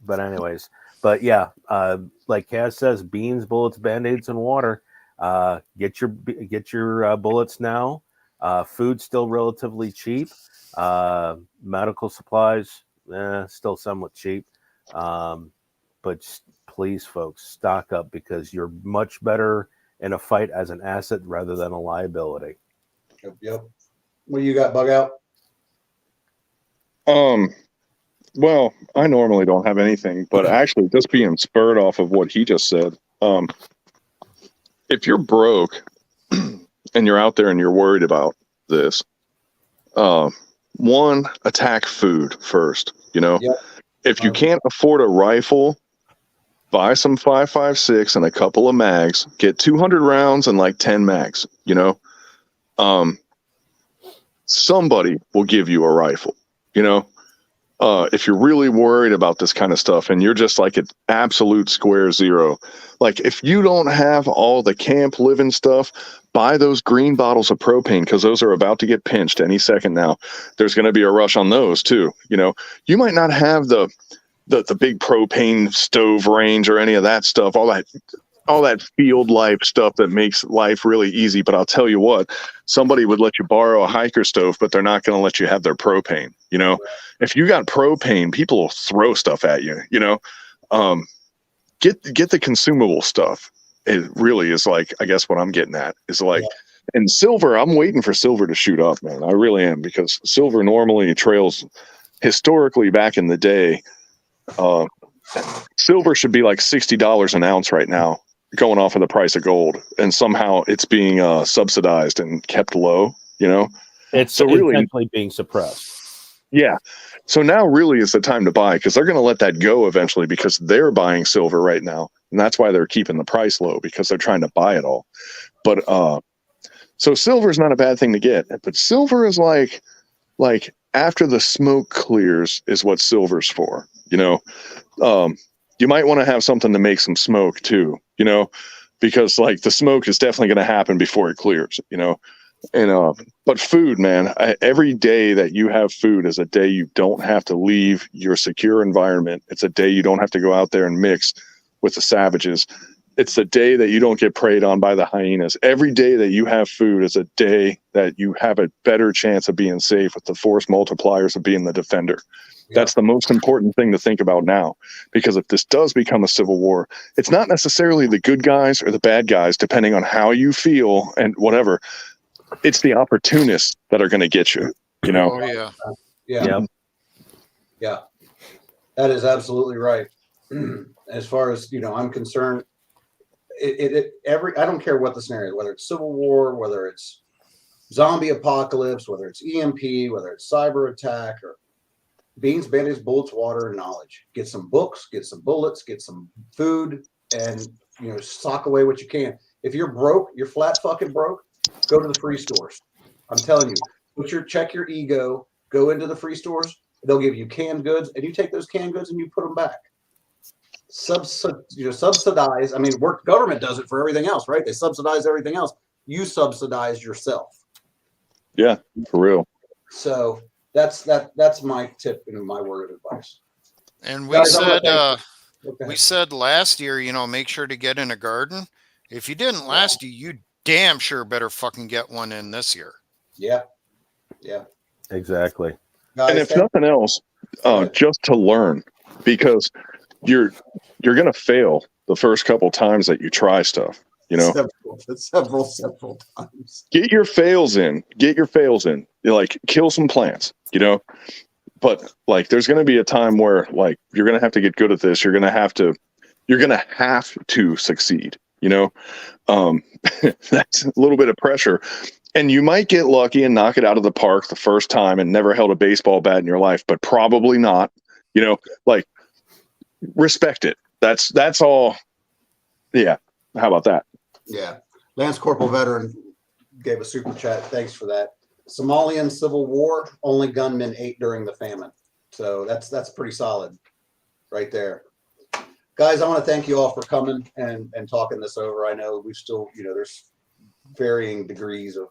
but anyways, but yeah, like Kaz says, beans, bullets, band-aids, and water. Get your bullets now. Food's still relatively cheap. Medical supplies, still somewhat cheap. But please, folks, stock up because you're much better in a fight as an asset rather than a liability. Yep. What do you got, Bugout? Well, I normally don't have anything, but actually just being spurred off of what he just said, if you're broke and you're out there and you're worried about this, one, attack food first. Yep. If you can't afford a rifle, buy some 5.56 and a couple of mags, get 200 rounds and like 10 mags, somebody will give you a rifle, if you're really worried about this kind of stuff and you're just like an absolute square zero, like if you don't have all the camp living stuff, buy those green bottles of propane because those are about to get pinched any second now. There's going to be a rush on those too. You might not have the big propane stove range or any of that stuff, all that field life stuff that makes life really easy. But I'll tell you what, somebody would let you borrow a hiker stove, but they're not going to let you have their propane. If you got propane, people will throw stuff at you, get the consumable stuff. It really is like, I guess what I'm getting at is like, and silver, I'm waiting for silver to shoot up, man. I really am, because silver normally trails historically back in the day. Silver should be like $60 an ounce right now, going off of the price of gold, and somehow it's being subsidized and kept low. It's so really intentionally being suppressed. Yeah. So now really is the time to buy, because they're going to let that go eventually, because they're buying silver right now, and that's why they're keeping the price low, because they're trying to buy it all. But so silver is not a bad thing to get, but silver is like after the smoke clears is what silver's for. You might want to have something to make some smoke too, because like the smoke is definitely going to happen before it clears, and but food, man, every day that you have food is a day you don't have to leave your secure environment. It's a day you don't have to go out there and mix with the savages. It's the day that you don't get preyed on by the hyenas. Every day that you have food is a day that you have a better chance of being safe, with the force multipliers of being the defender. That's the most important thing to think about now, because if this does become a civil war, it's not necessarily the good guys or the bad guys, depending on how you feel and whatever. It's the opportunists that are going to get you, Oh, yeah. Yeah. That is absolutely right. As far as, I'm concerned, I don't care what the scenario, whether it's civil war, whether it's zombie apocalypse, whether it's EMP, whether it's cyber attack, or beans, band-aids, bullets, water, and knowledge. Get some books, get some bullets, get some food, and sock away what you can. If you're broke, you're flat fucking broke, go to the free stores. I'm telling you, check your ego, go into the free stores. They'll give you canned goods, and you take those canned goods and you put them back. Subsidize. I mean, government does it for everything else, right? They subsidize everything else. You subsidize yourself. Yeah, for real. So that's my tip and my word of advice. And we said last year, make sure to get in a garden. If you didn't last year, you damn sure better fucking get one in this year. Yeah. Exactly. Guys, and if nothing else, just to learn, because you're going to fail the first couple times that you try stuff, several times. Get your fails in. Like, kill some plants, but like, there's going to be a time where like, you're going to have to get good at this. You're going to have to succeed, that's a little bit of pressure, and you might get lucky and knock it out of the park the first time and never held a baseball bat in your life, but probably not, like, respect it. That's all. Yeah. How about that? Yeah. Lance Corporal Veteran gave a super chat. Thanks for that. Somalian Civil War, only gunmen ate during the famine. So that's pretty solid right there. Guys, I want to thank you all for coming and talking this over. I know we still, there's varying degrees of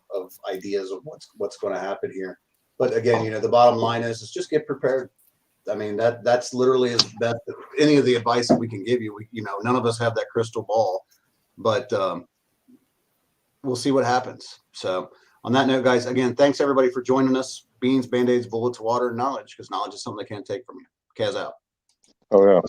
ideas of what's going to happen here. But again, the bottom line is just get prepared. I mean, that's literally as best any of the advice that we can give you. None of us have that crystal ball, but we'll see what happens. So on that note, guys, again, thanks everybody for joining us. Beans, Band-Aids, bullets, water, and knowledge, because knowledge is something they can't take from you. Kaz out. Oh yeah.